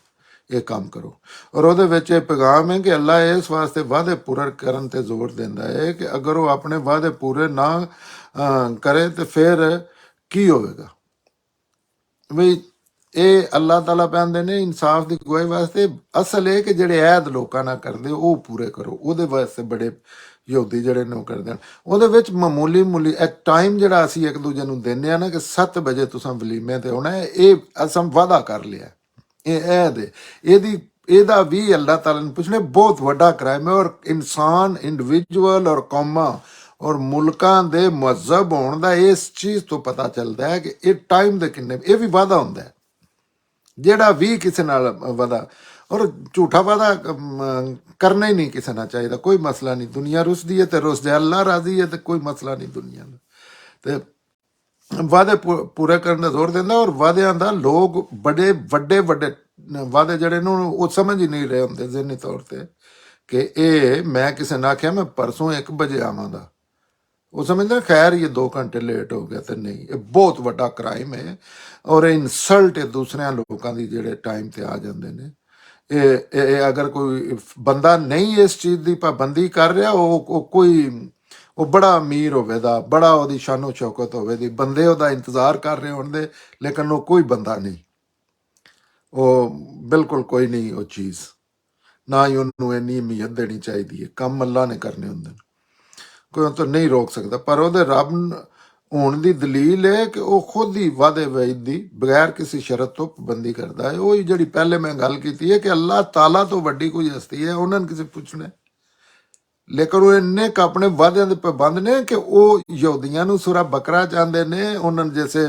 ਇਹ ਕੰਮ ਕਰੋ ਔਰ ਉਹਦੇ ਵਿੱਚ ਇਹ ਪੈਗਾਮ ਹੈ ਕਿ ਅੱਲਾ ਇਸ ਵਾਸਤੇ ਵਾਅਦੇ ਪੂਰੇ ਕਰਨ ਤੇ ਜ਼ੋਰ ਦਿੰਦਾ ਹੈ ਕਿ ਅਗਰ ਉਹ ਆਪਣੇ ਵਾਅਦੇ ਪੂਰੇ ਨਾ ਕਰੇ ਤੇ ਫਿਰ ਕੀ ਹੋਵੇਗਾ। ਵੀ ਇਹ ਅੱਲਾਹ ਤਾਲਾ ਕਹਿੰਦੇ ਨੇ ਇਨਸਾਫ ਦੀ ਗਵਾਹੀ ਵਾਸਤੇ ਅਸਲ ਇਹ ਕਿ ਜਿਹੜੇ ਐਦ ਲੋਕਾਂ ਨਾਲ ਕਰਦੇ ਉਹ ਪੂਰੇ ਕਰੋ। ਉਹਦੇ ਵਾਸਤੇ ਬੜੇ ਯਹੂਦੀ ਜਿਹੜੇ ਨੇ ਉਹ ਕਰਦੇ ਹਨ। ਉਹਦੇ ਵਿੱਚ ਮਾਮੂਲੀ ਇੱਕ ਟਾਈਮ ਜਿਹੜਾ ਅਸੀਂ ਇੱਕ ਦੂਜੇ ਨੂੰ ਦਿੰਦੇ ਆ ਨਾ ਕਿ 7 ਵਜੇ ਤੁਸੀਂ ਵਲੀਮੇ ਤੇ ਆਉਣਾ ਹੈ, ਇਹ ਅਸਾਂ ਵਾਅਦਾ ਕਰ ਲਿਆ। ਇਹ ਐਦ ਇਹਦਾ ਵੀ ਅੱਲਾਹ ਤਾਲਾ ਨੇ ਪੁੱਛਣਾ ਬਹੁਤ ਵੱਡਾ ਕ੍ਰਾਈਮ ਹੈ ਔਰ ਇਨਸਾਨ, ਇੰਡੀਵਿਜੂਅਲ ਔਰ ਕੌਮਾਂ ਔਰ ਮੁਲਕਾਂ ਦੇ ਮਜ਼ਹਬ ਹੋਣ ਦਾ ਇਸ ਚੀਜ਼ ਤੋਂ ਪਤਾ ਚੱਲਦਾ ਹੈ ਕਿ ਇਹ ਟਾਈਮ ਦੇ ਕਿੰਨੇ, ਇਹ ਵੀ ਵਾਅਦਾ ਹੁੰਦਾ ਹੈ। ਜਿਹੜਾ ਵੀ ਕਿਸੇ ਨਾਲ ਵਾਅਦਾ ਔਰ ਝੂਠਾ ਵਾਅਦਾ ਕਰਨਾ ਹੀ ਨਹੀਂ ਕਿਸੇ ਨਾਲ ਚਾਹੀਦਾ, ਕੋਈ ਮਸਲਾ ਨਹੀਂ। ਦੁਨੀਆ ਰੁੱਸਦੀ ਹੈ ਤੇ ਰੁੱਸ ਜਾਏ, ਅੱਲਾਹ ਰਾਜ਼ੀ ਹੈ ਤੇ ਕੋਈ ਮਸਲਾ ਨਹੀਂ ਦੁਨੀਆ ਦਾ। ਤੇ ਵਾਅਦੇ ਪੂਰੇ ਕਰਨ ਦਾ ਜ਼ੋਰ ਦਿੰਦਾ ਔਰ ਵਾਅਦਿਆਂ ਦਾ ਲੋਕ ਬੜੇ ਵੱਡੇ ਵਾਅਦੇ ਜਿਹੜੇ ਨੂੰ ਉਹ ਸਮਝ ਹੀ ਨਹੀਂ ਰਹੇ ਹੁੰਦੇ ਜ਼ਿਹਨੀ ਤੌਰ ਤੇ ਕਿ ਇਹ ਮੈਂ ਕਿਸੇ ਨੇ ਆਖਿਆ ਮੈਂ ਪਰਸੋਂ 1 ਵਜੇ ਆਵਾਂਗਾ, ਉਹ ਸਮਝਦਾ ਖੈਰ ਇਹ 2 ਘੰਟੇ ਲੇਟ ਹੋ ਗਿਆ। ਤੇ ਨਹੀਂ, ਇਹ ਬਹੁਤ ਵੱਡਾ ਕ੍ਰਾਈਮ ਹੈ ਔਰ ਇਨਸਲਟ ਹੈ ਦੂਸਰਿਆਂ ਲੋਕਾਂ ਦੀ ਜਿਹੜੇ ਟਾਈਮ ਤੇ ਆ ਜਾਂਦੇ ਨੇ। ਇਹ ਅਗਰ ਕੋਈ ਬੰਦਾ ਨਹੀਂ ਇਸ ਚੀਜ਼ ਦੀ ਪਾਬੰਦੀ ਕਰ ਰਿਹਾ, ਉਹ ਬੜਾ ਅਮੀਰ ਹੋਵੇ ਦਾ, ਬੜਾ ਉਹਦੀ ਸ਼ਾਨੋ ਸ਼ੌਕਤ ਹੋਵੇ ਦੀ, ਬੰਦੇ ਉਹਦਾ ਇੰਤਜ਼ਾਰ ਕਰ ਰਹੇ ਹੋਣ ਦੇ, ਲੇਕਿਨ ਉਹ ਕੋਈ ਬੰਦਾ ਨਹੀਂ, ਉਹ ਬਿਲਕੁਲ ਕੋਈ ਨਹੀਂ ਉਹ ਚੀਜ਼, ਨਾ ਹੀ ਉਹਨੂੰ ਇੰਨੀ ਅਹਿਮੀਅਤ ਦੇਣੀ ਚਾਹੀਦੀ ਹੈ। ਕੰਮ ਅੱਲਾ ਨੇ ਕਰਨੇ ਹੁੰਦੇ ਨੇ, ਕੋਈ ਉਹ ਤੋਂ ਨਹੀਂ ਰੋਕ ਸਕਦਾ। ਪਰ ਉਹਦੇ ਰੱਬ ਹੋਣ ਦੀ ਦਲੀਲ ਹੈ ਕਿ ਉਹ ਖੁਦ ਹੀ ਵਾਅਦੇ ਵਈਦ ਦੀ ਬਗੈਰ ਕਿਸੇ ਸ਼ਰਤ ਤੋਂ ਪਾਬੰਦੀ ਕਰਦਾ ਹੈ। ਉਹ ਜਿਹੜੀ ਪਹਿਲੇ ਮੈਂ ਗੱਲ ਕੀਤੀ ਹੈ ਕਿ ਅੱਲਾਹ ਤਾਲਾ ਤੋਂ ਵੱਡੀ ਕੋਈ ਹਸਤੀ ਹੈ, ਉਹਨਾਂ ਨੇ ਕਿਸੇ ਪੁੱਛਣਾ, ਲੇਕਿਨ ਉਹ ਇੰਨੇ ਕੁ ਆਪਣੇ ਵਾਅਦਿਆਂ ਦੇ ਪਾਬੰਦ ਨੇ ਕਿ ਉਹ ਯਹੂਦੀਆਂ ਨੂੰ ਸੂਰਾ ਬਕਰਾ ਚਾਹੁੰਦੇ ਨੇ, ਉਹਨਾਂ ਨੂੰ ਜੈਸੇ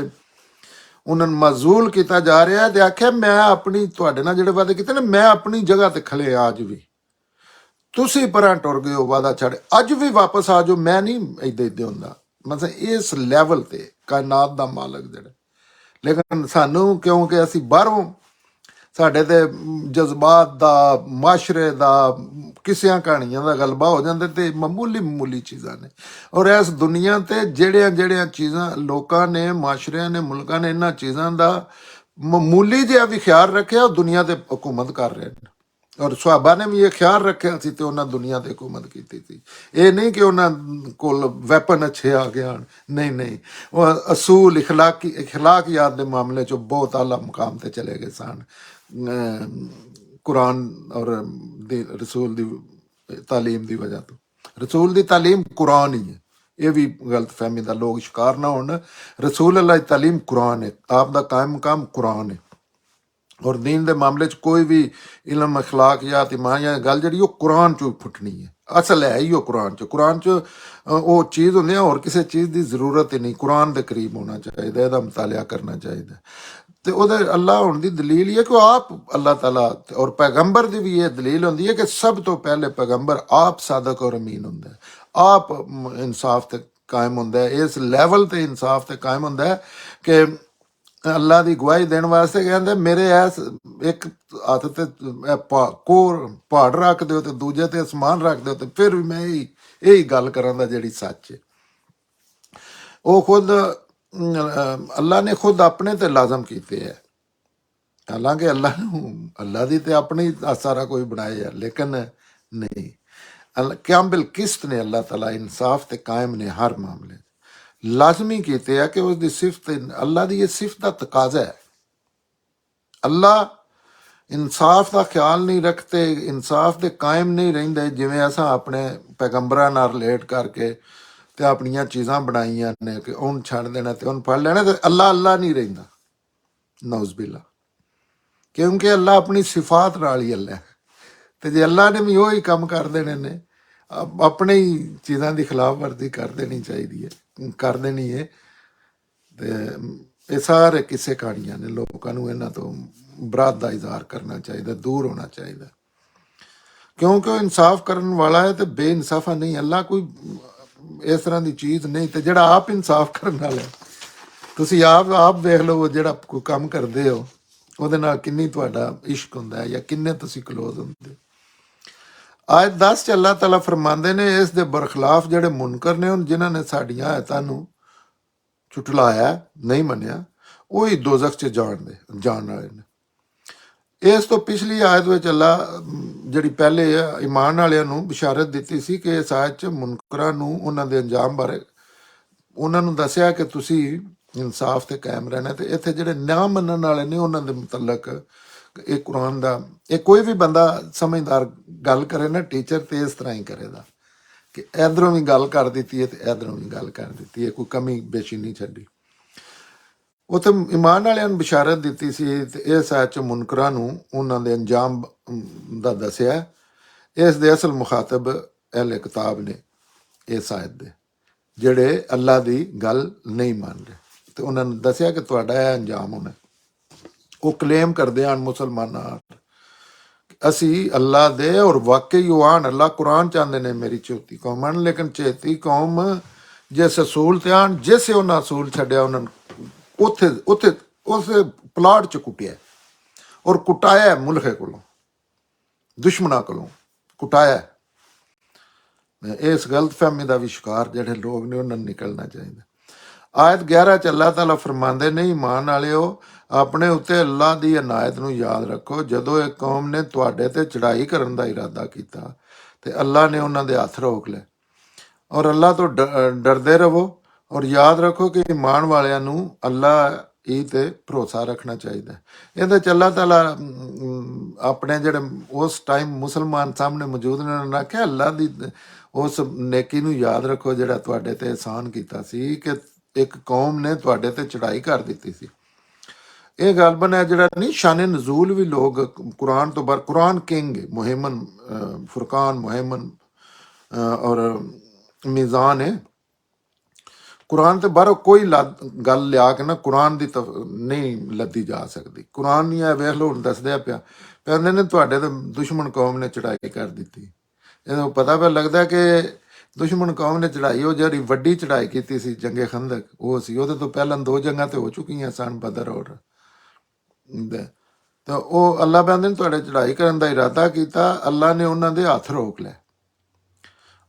ਉਹਨਾਂ ਨੂੰ ਮਜ਼ੂਲ ਕੀਤਾ ਜਾ ਰਿਹਾ ਤੇ ਆਖਿਆ ਮੈਂ ਆਪਣੀ ਤੁਹਾਡੇ ਨਾਲ ਜਿਹੜੇ ਵਾਅਦੇ ਕੀਤੇ ਨੇ ਮੈਂ ਆਪਣੀ ਜਗ੍ਹਾ ਤੇ ਖਲੇ ਅੱਜ ਵੀ, ਤੁਸੀਂ ਪਰਾਂ ਟੁਰ ਗਏ ਹੋ ਵਾਅਦਾ ਛੱਡ, ਅੱਜ ਵੀ ਵਾਪਸ ਆ ਜਾਓ, ਮੈਂ ਨਹੀਂ ਇੱਦਾਂ ਹੁੰਦਾ। ਮਤਲਬ ਇਸ ਲੈਵਲ ਤੇ ਕਾਇਨਾਤ ਦਾ ਮਾਲਕ ਜਿਹੜਾ, ਲੇਕਿਨ ਸਾਨੂੰ ਕਿਉਂਕਿ ਅਸੀਂ ਬਾਹਰੋਂ ਸਾਡੇ ਤੇ ਜਜ਼ਬਾਤ ਦਾ, ਮਾਸ਼ਰੇ ਦਾ, ਕਿਸਿਆਂ ਕਹਾਣੀਆਂ ਦਾ ਗਲਬਾ ਹੋ ਜਾਂਦਾ ਤੇ ਮਾਮੂਲੀ ਚੀਜ਼ਾਂ ਨੇ। ਔਰ ਇਸ ਦੁਨੀਆ ਤੇ ਜਿਹੜੀਆਂ ਚੀਜ਼ਾਂ ਲੋਕਾਂ ਨੇ, ਮਾਸ਼ਰਿਆਂ ਨੇ, ਮੁਲਕਾਂ ਨੇ ਇਹਨਾਂ ਚੀਜ਼ਾਂ ਦਾ ਮਾਮੂਲੀ ਜਿਹਾ ਵੀ ਖਿਆਲ ਰੱਖਿਆ, ਉਹ ਦੁਨੀਆ ਤੇ ਹਕੂਮਤ ਕਰ ਰਹੇ ਨੇ। ਔਰ ਸੁਹਾਬਾ ਨੇ ਵੀ ਇਹ ਖਿਆਲ ਰੱਖਿਆ ਸੀ ਤੇ ਉਹਨਾਂ ਦੁਨੀਆ ਤੇ ਹਕੂਮਤ ਕੀਤੀ ਸੀ। ਇਹ ਨਹੀਂ ਕਿ ਉਹਨਾਂ ਕੋਲ ਵੈਪਨ ਅੱਛੇ ਆ ਗਏ ਹਨ, ਨਹੀਂ ਨਹੀਂ, ਉਹ ਅਸੂਲ ਇਖਲਾਕੀਆਤ ਦੇ ਮਾਮਲੇ 'ਚ ਬਹੁਤ ਆਲਾ ਮੁਕਾਮ ਤੇ ਚਲੇ ਗਏ ਸਨ। ਕੁਰਾਨ ਔਰ ਰਸੂਲ ਦੀ ਤਾਲੀਮ ਦੀ ਵਜ੍ਹਾ ਤੋਂ। ਰਸੂਲ ਦੀ ਤਾਲੀਮ ਕੁਰਾਨ ਹੀ ਹੈ, ਇਹ ਵੀ ਗਲਤ ਫਹਿਮੀ ਦਾ ਲੋਕ ਸ਼ਿਕਾਰ ਨਾ ਹੋਣ। ਰਸੂਲ ਅੱਲਾਹ ਦੀ ਤਾਲੀਮ ਕੁਰਾਨ ਹੈ, ਆਪ ਦਾ ਕਾਇਮ ਮਕਾਮ ਕੁਰਾਨ ਹੈ। ਔਰ ਦੀਨ ਦੇ ਮਾਮਲੇ 'ਚ ਕੋਈ ਵੀ ਇਲਮ ਅਖਲਾਕਿਆਤ ਈਮਾਨ ਜਾਂ ਗੱਲ ਜਿਹੜੀ ਉਹ ਕੁਰਾਨ 'ਚੋਂ ਫੁੱਟਣੀ ਹੈ। ਅਸਲ ਹੈ ਹੀ ਉਹ ਕੁਰਾਨ 'ਚ। ਕੁਰਾਨ 'ਚ ਉਹ ਚੀਜ਼ ਹੁੰਦੀ ਹੈ, ਹੋਰ ਕਿਸੇ ਚੀਜ਼ ਦੀ ਜ਼ਰੂਰਤ ਹੀ ਨਹੀਂ। ਕੁਰਾਨ ਦੇ ਕਰੀਬ ਹੋਣਾ ਚਾਹੀਦਾ, ਇਹਦਾ ਮੁਤਾਲਿਆ ਕਰਨਾ ਚਾਹੀਦਾ। ਤੇ ਉਹਦੇ ਅੱਲਾ ਹੋਣ ਦੀ ਦਲੀਲ ਇਹ ਹੈ ਕਿ ਉਹ ਆਪ ਅੱਲਾਹ ਤਾਲਾ, ਔਰ ਪੈਗੰਬਰ ਦੀ ਵੀ ਇਹ ਦਲੀਲ ਹੁੰਦੀ ਹੈ ਕਿ ਸਭ ਤੋਂ ਪਹਿਲੇ ਪੈਗੰਬਰ ਆਪ ਸਾਦਕ ਔਰ ਅਮੀਨ ਹੁੰਦਾ ਹੈ, ਆਪ ਇਨਸਾਫ ਤੇ ਕਾਇਮ ਹੁੰਦਾ ਹੈ। ਇਸ ਲੈਵਲ ਤੇ ਇਨਸਾਫ ਤੇ ਕਾਇਮ ਹੁੰਦਾ ਹੈ ਕਿ ਅੱਲਾ ਦੀ ਗਵਾਹੀ ਦੇਣ ਵਾਸਤੇ ਕਹਿੰਦੇ ਮੇਰੇ ਐਸ ਇੱਕ ਹੱਥ ਤੇ ਕੋਰ ਪਹਾੜ ਰੱਖ ਦਿਓ ਤੇ ਦੂਜੇ ਤੇ ਅਸਮਾਨ ਰੱਖ ਦਿਓ ਤੇ ਫਿਰ ਵੀ ਮੈਂ ਇਹੀ ਗੱਲ ਕਰਾਂ ਦਾ ਜਿਹੜੀ ਸੱਚ ਹੈ। ਉਹ ਖੁਦ ਅੱਲਾ ਨੇ ਖੁਦ ਆਪਣੇ ਤੇ ਲਾਜ਼ਮ ਕੀਤੇ ਹੈ। ਹਾਲਾਂਕਿ ਅੱਲਾ ਦੀ ਤੇ ਆਪਣੀ ਸਾਰਾ ਕੋਈ ਬਣਾਇਆ, ਲੇਕਿਨ ਨਹੀਂ, ਕਾਮਿਲ ਕਿਸਤ ਨੇ ਅੱਲਾਹ ਤਾਲਾ ਇਨਸਾਫ ਤੇ ਕਾਇਮ ਨੇ ਹਰ ਮਾਮਲੇ ਲਾਜ਼ਮੀ ਕੀਤੇ ਆ ਕਿ ਉਸ ਦੀ ਸਿਫਤ, ਅੱਲਾ ਦੀ ਇਹ ਸਿਫਤ ਦਾ ਤਕਾਜ਼ਾ ਹੈ। ਅੱਲਾ ਇਨਸਾਫ ਦਾ ਖਿਆਲ ਨਹੀਂ ਰੱਖਦੇ, ਇਨਸਾਫ ਦੇ ਕਾਇਮ ਨਹੀਂ ਰਹਿੰਦੇ, ਜਿਵੇਂ ਅਸਾਂ ਆਪਣੇ ਪੈਗੰਬਰਾਂ ਨਾਲ ਰਿਲੇਟ ਕਰਕੇ ਤੇ ਆਪਣੀਆਂ ਚੀਜ਼ਾਂ ਬਣਾਈਆਂ ਨੇ ਕਿ ਉਹਨੂੰ ਛੱਡ ਦੇਣਾ ਤੇ ਉਹਨੂੰ ਫੜ ਲੈਣਾ, ਤੇ ਅੱਲਾ ਨਹੀਂ ਰਹਿੰਦਾ, ਨੌਜ਼ੁਬਿल्ला। ਕਿਉਂਕਿ ਅੱਲਾ ਆਪਣੀ ਸਿਫਾਤ ਨਾਲ ਹੀ ਅੱਲਾ ਹੈ। ਤੇ ਜੇ ਅੱਲਾ ਨੇ ਵੀ ਉਹੀ ਕੰਮ ਕਰ ਦੇਣੇ ਨੇ, ਆਪਣੇ ਹੀ ਚੀਜ਼ਾਂ ਦੀ ਖਿਲਾਫ ਵਰਜ਼ੀ ਕਰ ਦੇਣੀ ਚਾਹੀਦੀ ਹੈ, ਕਰ ਦੇਣੀ ਹੈ। ਤੇ ਇਹ ਸਾਰੇ ਕਿਸੇ ਕਹਾਣੀਆਂ ਨੇ, ਲੋਕਾਂ ਨੂੰ ਇਹਨਾਂ ਤੋਂ ਬਰਾਤ ਦਾ ਇਜ਼ਹਾਰ ਕਰਨਾ ਚਾਹੀਦਾ, ਦੂਰ ਹੋਣਾ ਚਾਹੀਦਾ, ਕਿਉਂਕਿ ਉਹ ਇਨਸਾਫ ਕਰਨ ਵਾਲਾ ਹੈ ਤੇ ਬੇਇਨਸਾਫਾ ਨਹੀਂ। ਅੱਲਾ ਕੋਈ ਇਸ ਤਰ੍ਹਾਂ ਦੀ ਚੀਜ਼ ਨਹੀਂ। ਤੇ ਜਿਹੜਾ ਆਪ ਇਨਸਾਫ ਕਰਨ ਵਾਲਾ, ਤੁਸੀਂ ਆਪ ਵੇਖ ਲਓ, ਜਿਹੜਾ ਕੋਈ ਕੰਮ ਕਰਦੇ ਹੋ ਉਹਦੇ ਨਾਲ ਕਿੰਨੀ ਤੁਹਾਡਾ ਇਸ਼ਕ ਹੁੰਦਾ ਹੈ ਜਾਂ ਕਿੰਨੇ ਤੁਸੀਂ ਕਲੋਜ਼ ਹੁੰਦੇ। ਆਇਤ 10 'ਚ ਅੱਲਾਹ ਤਾਲਾ ਫਰਮਾਉਂਦੇ ਨੇ, ਇਸ ਦੇ ਬਰਖਲਾਫ ਜਿਹੜੇ ਮੁਨਕਰ ਨੇ, ਜਿਨ੍ਹਾਂ ਨੇ ਸਾਡੀਆਂ ਆਇਤਾਂ ਨੂੰ ਝੁਟਲਾਇਆ, ਨਹੀਂ ਮੰਨਿਆ, ਉਹੀ ਦੋਜ਼ਖ 'ਚ ਜਾਣ ਵਾਲੇ ਨੇ। ਇਸ ਤੋਂ ਪਿਛਲੀ ਆਇਤ ਵਿੱਚ ਅੱਲਾ ਜਿਹੜੀ ਪਹਿਲੇ ਈਮਾਨ ਵਾਲਿਆਂ ਨੂੰ ਬਿਸ਼ਾਰਤ ਦਿੱਤੀ ਸੀ ਕਿ ਇਸ ਆਇਤ 'ਚ ਮੁਨਕਰਾਂ ਨੂੰ ਉਹਨਾਂ ਦੇ ਅੰਜਾਮ ਬਾਰੇ ਉਹਨਾਂ ਨੂੰ ਦੱਸਿਆ ਕਿ ਤੁਸੀਂ ਇਨਸਾਫ ਤੇ ਕਾਇਮ ਰਹਿਣਾ। ਤੇ ਇੱਥੇ ਜਿਹੜੇ ਨਾ ਮੰਨਣ ਵਾਲੇ ਨੇ ਉਹਨਾਂ ਦੇ ਮੁਤਲਕ ਇਹ ਕੁਰਾਨ ਦਾ, ਇਹ ਕੋਈ ਵੀ ਬੰਦਾ ਸਮਝਦਾਰ ਗੱਲ ਕਰੇ ਨਾ, ਟੀਚਰ, ਤੇ ਇਸ ਤਰ੍ਹਾਂ ਹੀ ਕਰੇਗਾ ਕਿ ਇਧਰੋਂ ਵੀ ਗੱਲ ਕਰ ਦਿੱਤੀ ਹੈ ਤੇ ਇਧਰੋਂ ਵੀ ਗੱਲ ਕਰ ਦਿੱਤੀ ਹੈ, ਕੋਈ ਕਮੀ ਬੇਸ਼ੀ ਨਹੀਂ ਛੱਡੀ। ਉੱਥੇ ਈਮਾਨ ਵਾਲਿਆਂ ਨੂੰ ਬਿਸ਼ਾਰਤ ਦਿੱਤੀ ਸੀ ਤੇ ਇਸ ਆਇਤ 'ਚ ਮੁਨਕਰਾਂ ਨੂੰ ਉਹਨਾਂ ਦੇ ਅੰਜਾਮ ਦਾ ਦੱਸਿਆ। ਇਸ ਦੇ ਅਸਲ ਮੁਖਾਤਬ ਅਹਿਲੇ ਕਿਤਾਬ ਨੇ ਇਸ ਆਇਤ ਦੇ, ਜਿਹੜੇ ਅੱਲਾ ਦੀ ਗੱਲ ਨਹੀਂ ਮੰਨ ਰਹੇ, ਤੇ ਉਹਨਾਂ ਨੂੰ ਦੱਸਿਆ ਕਿ ਤੁਹਾਡਾ ਇਹ ਅੰਜਾਮ ਹੋਣਾ। ਉਹ ਕਲੇਮ ਕਰਦੇ ਹਨ ਮੁਸਲਮਾਨਾਂ, ਅਸੀਂ ਅੱਲਾ ਦੇ, ਔਰ ਵਾਕਈ ਉਹ ਆਣ, ਅੱਲਾ ਕੁਰਾਨ ਚਾਹੁੰਦੇ ਨੇ ਮੇਰੀ ਚੌਥੀ ਕੌਮ ਆਣ, ਲੇਕਿਨ ਚੇਤੀ ਕੌਮ ਜਿਸ ਅਸੂਲ ਤੇ ਆਣ, ਜਿਸ ਉਹਨਾਂ ਅਸੂਲ ਛੱਡਿਆ ਉਹਨਾਂ ਨੂੰ ਉੱਥੇ ਉਸ ਪਲਾਟ 'ਚ ਕੁੱਟਿਆ, ਔਰ ਕੁਟਾਇਆ ਮੁਲਕੇ ਕੋਲੋਂ, ਦੁਸ਼ਮਣਾਂ ਕੋਲੋਂ ਕੁਟਾਇਆ। ਇਸ ਗਲਤ ਫਹਿਮੀ ਦਾ ਵੀ ਸ਼ਿਕਾਰ ਜਿਹੜੇ ਲੋਕ ਨੇ ਉਹਨਾਂ ਨੂੰ ਨਿਕਲਣਾ ਚਾਹੀਦਾ। ਆਇਤ 11 'ਚ ਅੱਲਾਹ ਤਾਲਾ ਫਰਮਾਉਂਦੇ ਨੇ, ਈਮਾਨ ਵਾਲਿਓ, ਆਪਣੇ ਉੱਤੇ ਅੱਲਾ ਦੀ ਅਨਾਇਤ ਨੂੰ ਯਾਦ ਰੱਖੋ, ਜਦੋਂ ਇੱਕ ਕੌਮ ਨੇ ਤੁਹਾਡੇ ਤੇ ਚੜ੍ਹਾਈ ਕਰਨ ਦਾ ਇਰਾਦਾ ਕੀਤਾ ਤੇ ਅੱਲਾ ਨੇ ਉਹਨਾਂ ਦੇ ਹੱਥ ਰੋਕ ਲਏ। ਔਰ ਅੱਲਾ ਤੋਂ ਡਰਦੇ ਰਹੋ, ਔਰ ਯਾਦ ਰੱਖੋ ਕਿ ਈਮਾਨ ਵਾਲਿਆਂ ਨੂੰ ਅੱਲਾ ਹੀ ਤੇ ਭਰੋਸਾ ਰੱਖਣਾ ਚਾਹੀਦਾ। ਇਹਦੇ 'ਚ ਅੱਲਾਹ ਤਾਲਾ ਆਪਣੇ ਜਿਹੜੇ ਉਸ ਟਾਈਮ ਮੁਸਲਮਾਨ ਸਾਹਮਣੇ ਮੌਜੂਦ ਨੇ, ਉਹਨਾਂ ਨੇ ਆਖਿਆ ਅੱਲਾ ਦੀ ਉਸ ਨੇਕੀ ਨੂੰ ਯਾਦ ਰੱਖੋ ਜਿਹੜਾ ਤੁਹਾਡੇ ਤੇ ਅਹਿਸਾਨ ਕੀਤਾ ਸੀ ਕਿ ਇੱਕ ਕੌਮ ਨੇ ਤੁਹਾਡੇ ਤੇ ਚੜ੍ਹਾਈ ਕਰ ਦਿੱਤੀ ਸੀ। ਇਹ ਗਲਬਨ ਹੈ ਜਿਹੜਾ ਨਹੀਂ, ਸ਼ਾਨ ਨਜ਼ੂਲ ਵੀ ਲੋਕ ਕੁਰਾਨ ਤੋਂ ਬਾਅਦ, ਕੁਰਾਨ ਕਿੰਗ ਮੁਹਿੰਮਨ ਫੁਰਕਾਨ ਮੁਹਿੰਮਨ ਔਰ ਮੀਜ਼ਾਨ ਹੈ। ਕੁਰਾਨ ਤੇ ਬਾਹਰੋਂ ਕੋਈ ਗੱਲ ਲਿਆ ਕੇ ਨਾ ਕੁਰਾਨ ਦੀ ਨਹੀਂ ਲੱਦੀ ਜਾ ਸਕਦੀ। ਕੁਰਾਨ ਨਹੀਂ ਆ, ਵੇਖ ਲਓ ਹੁਣ ਦੱਸਦਿਆ ਪਿਆ, ਕਹਿੰਦੇ ਨੇ ਤੁਹਾਡੇ ਤੇ ਦੁਸ਼ਮਣ ਕੌਮ ਨੇ ਚੜ੍ਹਾਈ ਕਰ ਦਿੱਤੀ। ਇਹਨੂੰ ਪਤਾ ਪਿਆ ਲੱਗਦਾ ਕਿ ਦੁਸ਼ਮਣ ਕੌਮ ਨੇ ਚੜ੍ਹਾਈ, ਉਹ ਜਿਹੜੀ ਵੱਡੀ ਚੜ੍ਹਾਈ ਕੀਤੀ ਸੀ ਜੰਗੇ ਖੰਦਕ, ਉਹ ਸੀ। ਉਹਦੇ ਤੋਂ ਪਹਿਲਾਂ 2 ਜੰਗਾਂ ਤੇ ਹੋ ਚੁੱਕੀਆਂ ਸਨ, ਬਦਰ ਔਰ ਤਾਂ ਉਹ ਅੱਲਾ ਕਹਿੰਦੇ ਨੇ ਤੁਹਾਡੇ ਚੜ੍ਹਾਈ ਕਰਨ ਦਾ ਇਰਾਦਾ ਕੀਤਾ, ਅੱਲਾ ਨੇ ਉਹਨਾਂ ਦੇ ਹੱਥ ਰੋਕ ਲਏ।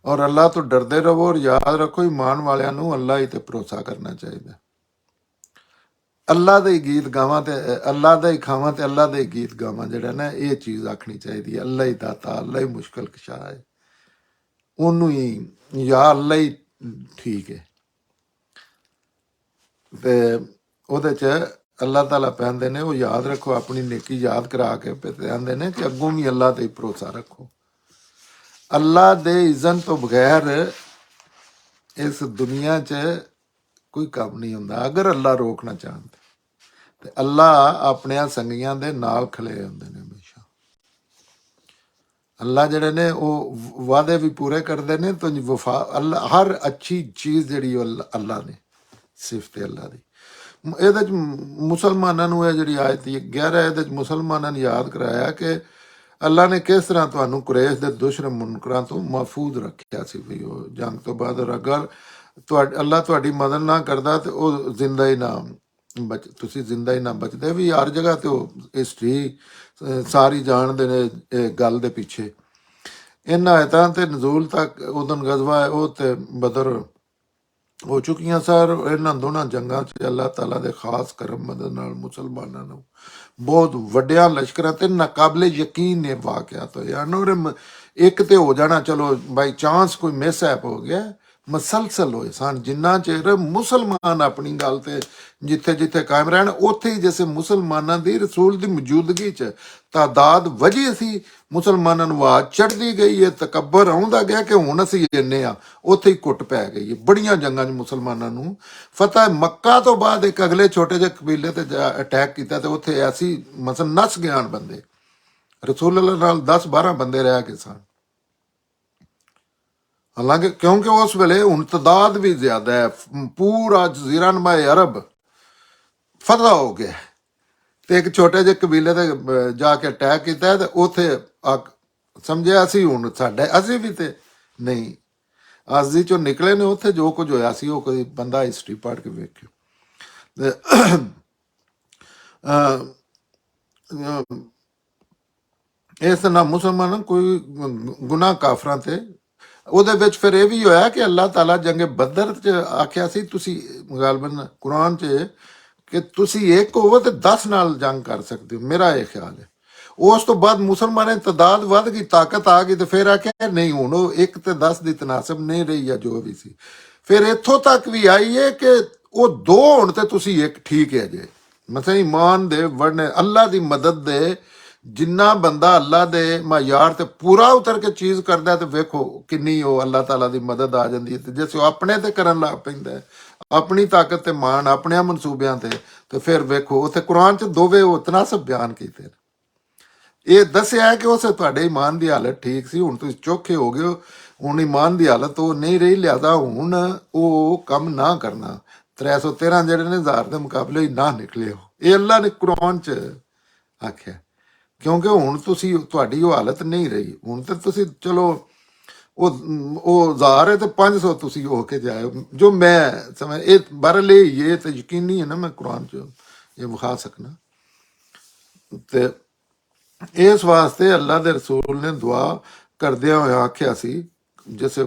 ਔਰ ਅੱਲਾ ਤੋਂ ਡਰਦੇ ਰਹੋ, ਔਰ ਯਾਦ ਰੱਖੋ ਈਮਾਨ ਵਾਲਿਆਂ ਨੂੰ ਅੱਲਾ ਹੀ ਤੇ ਭਰੋਸਾ ਕਰਨਾ ਚਾਹੀਦਾ। ਅੱਲਾ ਦੇ ਹੀ ਗੀਤ ਗਾਵਾਂ ਤੇ ਅੱਲਾ ਦਾ ਹੀ ਖਾਵਾਂ ਤੇ ਅੱਲਾ ਦੇ ਹੀ ਗੀਤ ਗਾਵਾਂ, ਜਿਹੜਾ ਨਾ ਇਹ ਚੀਜ਼ ਆਖਣੀ ਚਾਹੀਦੀ ਹੈ। ਅੱਲਾ ਹੀ ਦਾਤਾ, ਅੱਲਾ ਹੀ ਮੁਸ਼ਕਲ ਕਸ਼ਾ ਹੈ, ਉਹਨੂੰ ਹੀ ਯਾ ਅੱਲਾ ਹੀ ਠੀਕ ਹੈ। ਤੇ ਉਹਦੇ ਚ ਅੱਲਾਹ ਤਾਲਾ ਕਹਿੰਦੇ ਨੇ, ਉਹ ਯਾਦ ਰੱਖੋ, ਆਪਣੀ ਨੇਕੀ ਯਾਦ ਕਰਾ ਕੇ ਤੇ ਕਹਿੰਦੇ ਨੇ ਕਿ ਅੱਗੋਂ ਵੀ ਅੱਲਾਹ ਤੇ ਹੀ ਭਰੋਸਾ ਰੱਖੋ। ਅੱਲਾਹ ਦੇ ਇਜ਼ਨ ਤੋਂ ਬਗੈਰ ਇਸ ਦੁਨੀਆ 'ਚ ਕੋਈ ਕੰਮ ਨਹੀਂ ਹੁੰਦਾ। ਅਗਰ ਅੱਲਾਹ ਰੋਕਣਾ ਚਾਹਣ ਤੇ ਅੱਲਾਹ ਆਪਣਿਆਂ ਸੰਗੀਆਂ ਦੇ ਨਾਲ ਖਲੇ ਹੁੰਦੇ ਨੇ ਹਮੇਸ਼ਾ। ਅੱਲਾਹ ਜਿਹੜੇ ਨੇ ਉਹ ਵਾਅਦੇ ਵੀ ਪੂਰੇ ਕਰਦੇ ਨੇ। ਤਾਂ ਵਫਾ ਅੱਲਾਹ ਹਰ ਅੱਛੀ ਚੀਜ਼ ਜਿਹੜੀ ਉਹ ਅੱਲਾਹ ਨੇ ਸਿਫਤ ਹੈ ਅੱਲਾਹ ਦੀ। ਇਹਦੇ ਚ ਮੁਸਲਮਾਨਾਂ ਨੂੰ ਇਹ ਜਿਹੜੀ ਆਇਤ 11 ਇਹਦੇ ਚ ਮੁਸਲਮਾਨਾਂ ਨੇ ਯਾਦ ਕਰਾਇਆ ਕਿ ਅੱਲਾਹ ਨੇ ਕਿਸ ਤਰ੍ਹਾਂ ਤੁਹਾਨੂੰ ਕੁਰੈਸ਼ ਦੇ ਦੁਸ਼ਮਣ ਮੁਨਕਰਾਂ ਤੋਂ ਮਹਿਫੂਜ਼ ਰੱਖਿਆ ਸੀ। ਵੀ ਉਹ ਜੰਗ ਤੋਂ ਬਾਅਦ ਅਗਰ ਅੱਲਾਹ ਤੁਹਾਡੀ ਮਦਦ ਨਾ ਕਰਦਾ ਤੇ ਉਹ ਜ਼ਿੰਦਾ ਹੀ ਨਾ ਤੁਸੀਂ ਜ਼ਿੰਦਾ ਹੀ ਨਾ ਬਚਦੇ। ਵੀ ਹਰ ਜਗ੍ਹਾ ਤੇ ਉਹ ਹਿਸਟਰੀ ਸਾਰੀ ਜਾਣਦੇ ਨੇ ਇਹ ਗੱਲ ਦੇ ਪਿੱਛੇ। ਇਹਨਾਂ ਆਇਤਾਂ ਤੇ ਨਜ਼ੂਲ ਤੱਕ ਉਦੋਂ ਗਜ਼ਵਾ ਹੈ ਉਹ ਤੇ ਬਦਰ ਹੋ ਚੁੱਕੀਆਂ ਸਰ। ਇਹਨਾਂ ਦੋਨਾਂ ਜੰਗਾਂ 'ਚ ਅੱਲਾਹ ਤਾਲਾ ਦੇ ਖਾਸ ਕਰਮ ਮਦਦ ਨਾਲ ਮੁਸਲਮਾਨਾਂ ਨੂੰ ਬਹੁਤ ਵੱਡਿਆਂ ਲਸ਼ਕਰਾਂ ਤੇ ਨਾਕਾਬਲੇ ਯਕੀਨ ਨੇ ਵਾਕਿਆਤ ਹੋਏ ਹਨ। ਔਰ ਇੱਕ ਤੇ ਹੋ ਜਾਣਾ ਚਲੋ ਬਾਈ ਚਾਂਸ ਕੋਈ ਮਿਸਹੈਪ ਹੋ ਗਿਆ, ਮਸਲਸਲ ਹੋਏ ਸਨ। ਜਿੰਨਾ ਚਿਰ ਮੁਸਲਮਾਨ ਆਪਣੀ ਗੱਲ ਤੇ ਜਿੱਥੇ ਜਿੱਥੇ ਕਾਇਮ ਰਹਿਣ, ਉੱਥੇ ਹੀ ਜਿਵੇਂ ਮੁਸਲਮਾਨਾਂ ਦੀ ਰਸੂਲ ਦੀ ਮੌਜੂਦਗੀ 'ਚ ਤਾਦਾਦ ਵਧੀ ਸੀ, ਮੁਸਲਮਾਨਾਂ ਨੂੰ ਆਵਾਜ਼ ਚੜ੍ਹਦੀ ਗਈ ਹੈ, ਤਕੱਬਰ ਆਉਂਦਾ ਗਿਆ ਕਿ ਹੁਣ ਅਸੀਂ ਇੰਨੇ ਆ, ਉੱਥੇ ਹੀ ਕੁੱਟ ਪੈ ਗਈ ਹੈ। ਬੜੀਆਂ ਜੰਗਾਂ 'ਚ ਮੁਸਲਮਾਨਾਂ ਨੂੰ ਫਤਹ ਮੱਕਾ ਤੋਂ ਬਾਅਦ ਇੱਕ ਅਗਲੇ ਛੋਟੇ ਜਿਹੇ ਕਬੀਲੇ ਤੇ ਅਟੈਕ ਕੀਤਾ ਤੇ ਉੱਥੇ ਐਸੀ ਮਸਲ ਨਸ ਗਿਆਨ ਬੰਦੇ, ਰਸੂਲ ਅੱਲਾਹ ਨਾਲ 10-12 ਬੰਦੇ ਰਹਿ ਗਏ ਸਨ। ਹਾਲਾਂਕਿ ਕਿਉਂਕਿ ਉਸ ਵੇਲੇ ਹੁਣ ਤਦਾਦ ਵੀ ਜ਼ਿਆਦਾ ਹੈ, ਪੂਰਾ ਜਜ਼ੀਰਾ ਨਮਾ ਅਰਬ ਫਤਹ ਹੋ ਗਿਆ ਤੇ ਇੱਕ ਛੋਟੇ ਜਿਹੇ ਕਬੀਲੇ ਤੇ ਜਾ ਕੇ ਅਟੈਕ ਕੀਤਾ ਤੇ ਉੱਥੇ ਸਮਝਿਆ ਅਸੀਂ ਹੁਣ ਸਾਡੇ ਅਸੀਂ ਵੀ ਤੇ ਨਹੀਂ ਅਜ਼ਦੀ ਚੋਂ ਨਿਕਲੇ ਨੇ। ਉੱਥੇ ਜੋ ਕੁਝ ਹੋਇਆ ਸੀ ਉਹ ਕੋਈ ਬੰਦਾ ਹਿਸਟਰੀ ਪੜ੍ਹ ਕੇ ਵੇਖਿਓ। ਤੇ ਇਸ ਨਾਲ ਮੁਸਲਮਾਨ ਕੋਈ ਗੁਨਾਹ ਕਾਫਰਾਂ ਤੇ ਉਹਦੇ ਵਿੱਚ ਫਿਰ ਇਹ ਵੀ ਹੋਇਆ ਕਿ ਅੱਲਾਹ ਤਾਲਾ ਜੰਗੇ ਬਦਰ 'ਚ ਆਖਿਆ ਸੀ ਤੁਸੀਂ ਗਾਲਬਨ ਕੁਰਾਨ 'ਚ ਕਿ ਤੁਸੀਂ ਇੱਕ ਹੋਵੋ ਤੇ 10 ਨਾਲ ਜੰਗ ਕਰ ਸਕਦੇ ਹੋ, ਮੇਰਾ ਇਹ ਖਿਆਲ ਹੈ। ਉਸ ਤੋਂ ਬਾਅਦ ਮੁਸਲਮਾਨਾਂ ਦੀ ਤਾਦਾਦ ਵੱਧ ਗਈ, ਤਾਕਤ ਆ ਗਈ ਤੇ ਫਿਰ ਆਖਿਆ ਨਹੀਂ ਹੁਣ ਉਹ 1 ਤੇ 10 ਦੀ ਤਨਾਸਬ ਨਹੀਂ ਰਹੀ ਜਾਂ ਜੋ ਵੀ ਸੀ। ਫਿਰ ਇੱਥੋਂ ਤੱਕ ਵੀ ਆਈ ਹੈ ਕਿ ਉਹ 2 ਹੁਣ ਤੇ ਤੁਸੀਂ ਇੱਕ ਠੀਕ ਹੈ ਜੇ। ਮਤਲਬ ਈਮਾਨ ਦੇ ਵੜਨੇ ਅੱਲਾਹ ਦੀ ਮਦਦ ਦੇ ਜਿੰਨਾ ਬੰਦਾ ਅੱਲਾਹ ਦੇ ਮਾਯਾਰ ਤੇ ਪੂਰਾ ਉਤਰ ਕੇ ਚੀਜ਼ ਕਰਦਾ ਤੇ ਵੇਖੋ ਕਿੰਨੀ ਉਹ ਅੱਲਾਹ ਤਾਲਾ ਦੀ ਮਦਦ ਆ ਜਾਂਦੀ ਹੈ। ਤੇ ਜੇ ਉਹ ਆਪਣੇ ਤੇ ਕਰਨ ਲੱਗ ਪੈਂਦਾ ਆਪਣੀ ਤਾਕਤ ਤੇ ਮਾਣ ਆਪਣਿਆਂ ਮਨਸੂਬਿਆਂ ਤੇ ਫਿਰ ਵੇਖੋ ਉੱਥੇ ਕੁਰਾਨ 'ਚ ਦੋਵੇਂ ਉਹ ਤਨਾਸਬ ਬਿਆਨ ਕੀਤੇ ਨੇ। ਇਹ ਦੱਸਿਆ ਹੈ ਕਿ ਉਸ ਤੁਹਾਡੇ ਈਮਾਨ ਦੀ ਹਾਲਤ ਠੀਕ ਸੀ, ਹੁਣ ਤੁਸੀਂ ਚੋਖੇ ਹੋ ਗਏ ਹੋ, ਹੁਣ ਈਮਾਨ ਦੀ ਹਾਲਤ ਉਹ ਨਹੀਂ ਰਹੀ, ਲਿਆਦਾ ਹੁਣ ਉਹ ਕੰਮ ਨਾ ਕਰਨਾ। 313 ਜਿਹੜੇ ਨੇ 1000 ਦੇ ਮੁਕਾਬਲੇ ਹੀ ਨਾ ਨਿਕਲੇ ਹੋ, ਇਹ ਅੱਲਾਹ ਨੇ ਕੁਰਾਨ 'ਚ ਆਖਿਆ। ਕਿਉਂਕਿ ਹੁਣ ਤੁਸੀਂ ਤੁਹਾਡੀ ਉਹ ਹਾਲਤ ਨਹੀਂ ਰਹੀ, ਹੁਣ ਤੇ ਤੁਸੀਂ ਚਲੋ ਉਹ 1000 ਹੈ ਤੇ 500 ਤੁਸੀਂ ਹੋ ਕੇ ਜਾਇਓ ਜੋ ਮੈਂ ਸਮਝ ਇਹ ਬਰਲੇ ਇਹ ਤੇ ਯਕੀਨੀ ਹੈ ਨਾ ਮੈਂ ਕੁਰਾਨ 'ਚ ਇਹ ਵਿਖਾ ਸਕਣਾ। ਤੇ ਇਸ ਵਾਸਤੇ ਅੱਲਾਹ ਦੇ ਰਸੂਲ ਨੇ ਦੁਆ ਕਰਦਿਆਂ ਹੋਇਆ ਆਖਿਆ ਸੀ ਜਿਸ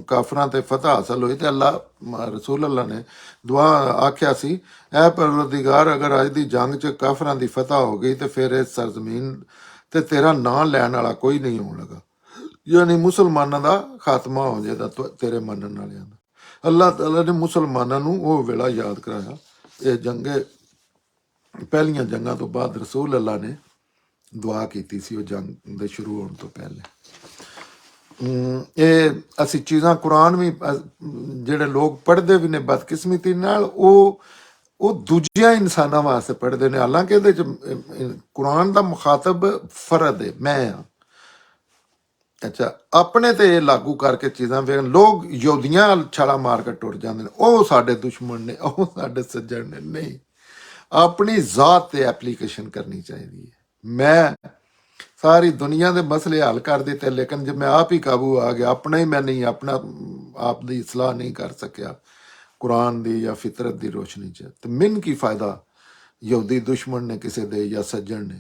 ਕਾਫਰਾਂ ਤੇ ਫਤਹ ਹਾਸਲ ਹੋਈ ਤੇ ਅੱਲਾਹ ਰਸੂਲ ਅੱਲਾਹ ਨੇ ਦੁਆ ਆਖਿਆ ਸੀ, ਐ ਪਰਵਰਦੀਗਾਰ ਅਗਰ ਅੱਜ ਦੀ ਜੰਗ 'ਚ ਕਾਫਰਾਂ ਦੀ ਫਤਹ ਹੋ ਗਈ ਤੇ ਫਿਰ ਇਸ ਸਰਜ਼ਮੀਨ ਤੇ ਤੇਰਾ ਨਾਂ ਲੈਣ ਵਾਲਾ ਕੋਈ ਨਹੀਂ ਹੋਣ ਲੱਗਾ, ਯਾਨੀ ਮੁਸਲਮਾਨਾਂ ਦਾ ਖਾਤਮਾ ਹੋ ਜਾਏਗਾ ਤੇਰੇ ਮੰਨਣ ਵਾਲਿਆਂ ਦਾ। ਅੱਲਾਹ ਤਾਲਾ ਨੇ ਮੁਸਲਮਾਨਾਂ ਨੂੰ ਉਹ ਵੇਲਾ ਯਾਦ ਕਰਾਇਆ। ਇਹ ਜੰਗੇ ਪਹਿਲੀਆਂ ਜੰਗਾਂ ਤੋਂ ਬਾਅਦ ਰਸੂਲ ਅੱਲਾਹ ਨੇ ਦੁਆ ਕੀਤੀ ਸੀ ਉਹ ਜੰਗ ਦੇ ਸ਼ੁਰੂ ਹੋਣ ਤੋਂ ਪਹਿਲੇ। ਇਹ ਅਸੀਂ ਚੀਜ਼ਾਂ ਕੁਰਾਨ ਵੀ ਜਿਹੜੇ ਲੋਕ ਪੜ੍ਹਦੇ ਵੀ ਨੇ ਬਦਕਿਸਮਤੀ ਨਾਲ ਉਹ ਦੂਜਿਆਂ ਇਨਸਾਨਾਂ ਵਾਸਤੇ ਪੜ੍ਹਦੇ ਨੇ। ਹਾਲਾਂਕਿ ਇਹਦੇ 'ਚ ਕੁਰਾਨ ਦਾ ਮੁਖਾਤਬ ਫਰਦ ਹੈ, ਮੈਂ ਹਾਂ। ਅੱਛਾ ਆਪਣੇ ਤੇ ਇਹ ਲਾਗੂ ਕਰਕੇ ਚੀਜ਼ਾਂ ਵੇਖ ਲੋਕ ਯਹੂਦੀਆਂ ਛਾਲਾ ਮਾਰ ਕੇ ਟੁੱਟ ਜਾਂਦੇ ਨੇ, ਉਹ ਸਾਡੇ ਦੁਸ਼ਮਣ ਨੇ, ਉਹ ਸਾਡੇ ਸੱਜਣ ਨੇ। ਨਹੀਂ, ਆਪਣੀ ਜ਼ਾਤ ਤੇ ਐਪਲੀਕੇਸ਼ਨ ਕਰਨੀ ਚਾਹੀਦੀ ਹੈ। ਮੈਂ ਸਾਰੀ ਦੁਨੀਆ ਦੇ ਮਸਲੇ ਹੱਲ ਕਰ ਦਿੱਤੇ, ਲੇਕਿਨ ਜੇ ਮੈਂ ਆਪ ਹੀ ਕਾਬੂ ਆ ਗਿਆ, ਆਪਣਾ ਹੀ ਮੈਂ ਨਹੀਂ ਆਪਣਾ ਆਪ ਦੀ ਇਸਲਾਹ ਨਹੀਂ ਕਰ ਸਕਿਆ ਕੁਰਾਨ ਦੀ ਜਾਂ ਫਿਤਰਤ ਦੀ ਰੋਸ਼ਨੀ 'ਚ, ਤੇ ਮੈਨੂੰ ਕੀ ਫਾਇਦਾ ਯਹੂਦੀ ਦੁਸ਼ਮਣ ਨੇ ਕਿਸੇ ਦੇ ਜਾਂ ਸੱਜਣ ਨੇ।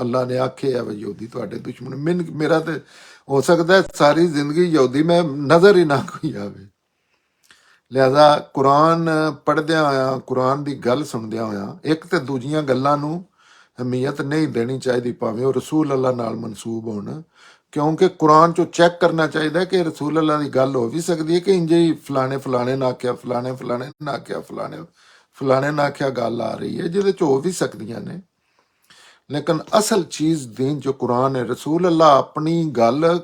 ਅੱਲਾਹ ਨੇ ਆਖਿਆ ਵਾ ਯਹੂਦੀ ਤੁਹਾਡੇ ਦੁਸ਼ਮਣ, ਮੇਰਾ ਤੇ ਹੋ ਸਕਦਾ ਸਾਰੀ ਜ਼ਿੰਦਗੀ ਯਹੂਦੀ ਮੈਂ ਨਜ਼ਰ ਹੀ ਨਾ ਕੋਈ ਆਵੇ। ਲਿਹਾਜ਼ਾ ਕੁਰਾਨ ਪੜ੍ਹਦਿਆਂ ਹੋਇਆਂ, ਕੁਰਾਨ ਦੀ ਗੱਲ ਸੁਣਦਿਆਂ ਹੋਇਆਂ ਇੱਕ ਤੇ ਦੂਜੀਆਂ ਗੱਲਾਂ ਨੂੰ ਅਹਿਮੀਅਤ ਨਹੀਂ ਦੇਣੀ ਚਾਹੀਦੀ, ਭਾਵੇਂ ਉਹ ਰਸੂਲ ਅੱਲਾ ਨਾਲ ਮਨਸੂਬ ਹੋਣ, ਕਿਉਂਕਿ ਕੁਰਾਨ ਚੋਂ ਚੈੱਕ ਕਰਨਾ ਚਾਹੀਦਾ ਕਿ ਰਸੂਲ ਅੱਲਾ ਦੀ ਗੱਲ ਹੋ ਵੀ ਸਕਦੀ ਹੈ ਕਿ ਇੰਜ ਹੀ ਫਲਾਣੇ ਫਲਾਣੇ ਨੇ ਆਖਿਆ, ਫਲਾਣੇ ਫਲਾਣੇ ਨੇ ਆਖਿਆ, ਫਲਾਣੇ ਫਲਾਣੇ ਨੇ ਆਖਿਆ ਗੱਲ ਆ ਰਹੀ ਹੈ, ਜਿਹਦੇ ਚ ਹੋ ਵੀ ਸਕਦੀਆਂ ਨੇ। ਲੇਕਿਨ ਅਸਲ ਚੀਜ਼ ਦੀਨ ਜੋ ਕੁਰਾਨ ਹੈ, ਰਸੂਲ ਅੱਲਾ ਆਪਣੀ ਗੱਲ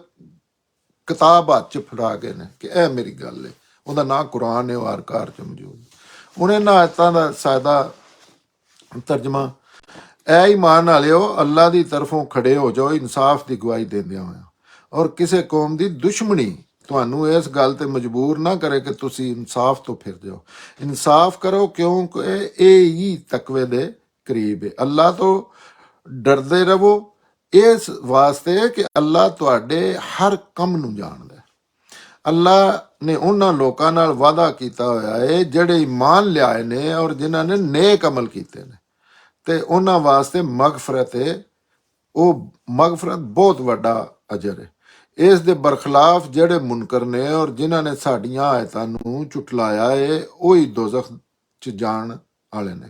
ਕਿਤਾਬ ਹੱਥ ਚ ਫੜਾ ਗਏ ਨੇ ਕਿ ਇਹ ਮੇਰੀ ਗੱਲ ਹੈ, ਉਹਦਾ ਨਾਂ ਕੁਰਾਨ ਹੈ, ਉਹ ਹਰ ਘਰ ਚ ਮੌਜੂਦ। ਹੁਣ ਇਹਨਾਂ ਆਇਤਾਂ ਦਾ ਸਾਦਾ ਤਰਜਮਾ, ਐ ਈਮਾਨ ਵਾਲਿਓ, ਅੱਲਾ ਦੀ ਤਰਫੋਂ ਖੜੇ ਹੋ ਜਾਓ ਇਨਸਾਫ ਦੀ ਗਵਾਹੀ ਦਿੰਦਿਆਂ ਹੋਇਆ, ਔਰ ਕਿਸੇ ਕੌਮ ਦੀ ਦੁਸ਼ਮਣੀ ਤੁਹਾਨੂੰ ਇਸ ਗੱਲ ਤੇ ਮਜਬੂਰ ਨਾ ਕਰੇ ਕਿ ਤੁਸੀਂ ਇਨਸਾਫ ਤੋਂ ਫਿਰ ਜਾਓ। ਇਨਸਾਫ ਕਰੋ ਕਿਉਂਕਿ ਇਹ ਹੀ ਤਕਵੇ ਦੇ ਕਰੀਬ ਹੈ। ਅੱਲਾ ਤੋਂ ਡਰਦੇ ਰਹੋ ਇਸ ਵਾਸਤੇ ਕਿ ਅੱਲਾ ਤੁਹਾਡੇ ਹਰ ਕੰਮ ਨੂੰ ਜਾਣਦਾ ਹੈ। ਅੱਲਾ ਨੇ ਉਹਨਾਂ ਲੋਕਾਂ ਨਾਲ ਵਾਅਦਾ ਕੀਤਾ ਹੋਇਆ ਹੈ ਜਿਹੜੇ ਈਮਾਨ ਲਿਆਏ ਨੇ ਔਰ ਜਿਨ੍ਹਾਂ ਨੇ ਨੇਕ ਅਮਲ ਕੀਤੇ ਨੇ, ਤੇ ਉਹਨਾਂ ਵਾਸਤੇ ਮਗਫਰਤ ਹੈ, ਉਹ ਮਗਫਰਤ ਬਹੁਤ ਵੱਡਾ ਅਜਰ ਹੈ। ਇਸ ਦੇ ਬਰਖਲਾਫ ਜਿਹੜੇ ਮੁਨਕਰ ਨੇ ਔਰ ਜਿਨ੍ਹਾਂ ਨੇ ਸਾਡੀਆਂ ਆਇਤਾਂ ਨੂੰ ਝੁਟਲਾਇਆ ਹੈ, ਉਹੀ ਦੋਜ਼ਖ ਚ ਜਾਣ ਵਾਲੇ ਨੇ।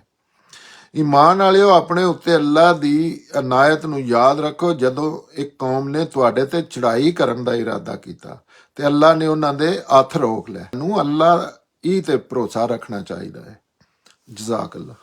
ਈਮਾਨ ਵਾਲਿਓ, ਆਪਣੇ ਉੱਤੇ ਅੱਲਾ ਦੀ ਅਨਾਇਤ ਨੂੰ ਯਾਦ ਰੱਖੋ ਜਦੋਂ ਇੱਕ ਕੌਮ ਨੇ ਤੁਹਾਡੇ ਤੇ ਚੜਾਈ ਕਰਨ ਦਾ ਇਰਾਦਾ ਕੀਤਾ ਤੇ ਅੱਲਾ ਨੇ ਉਹਨਾਂ ਦੇ ਹੱਥ ਰੋਕ ਲਿਆ। ਨੂੰ ਅੱਲਾ ਹੀ ਤੇ ਭਰੋਸਾ ਰੱਖਣਾ ਚਾਹੀਦਾ ਹੈ। ਜਜ਼ਾਕ ਅੱਲਾ।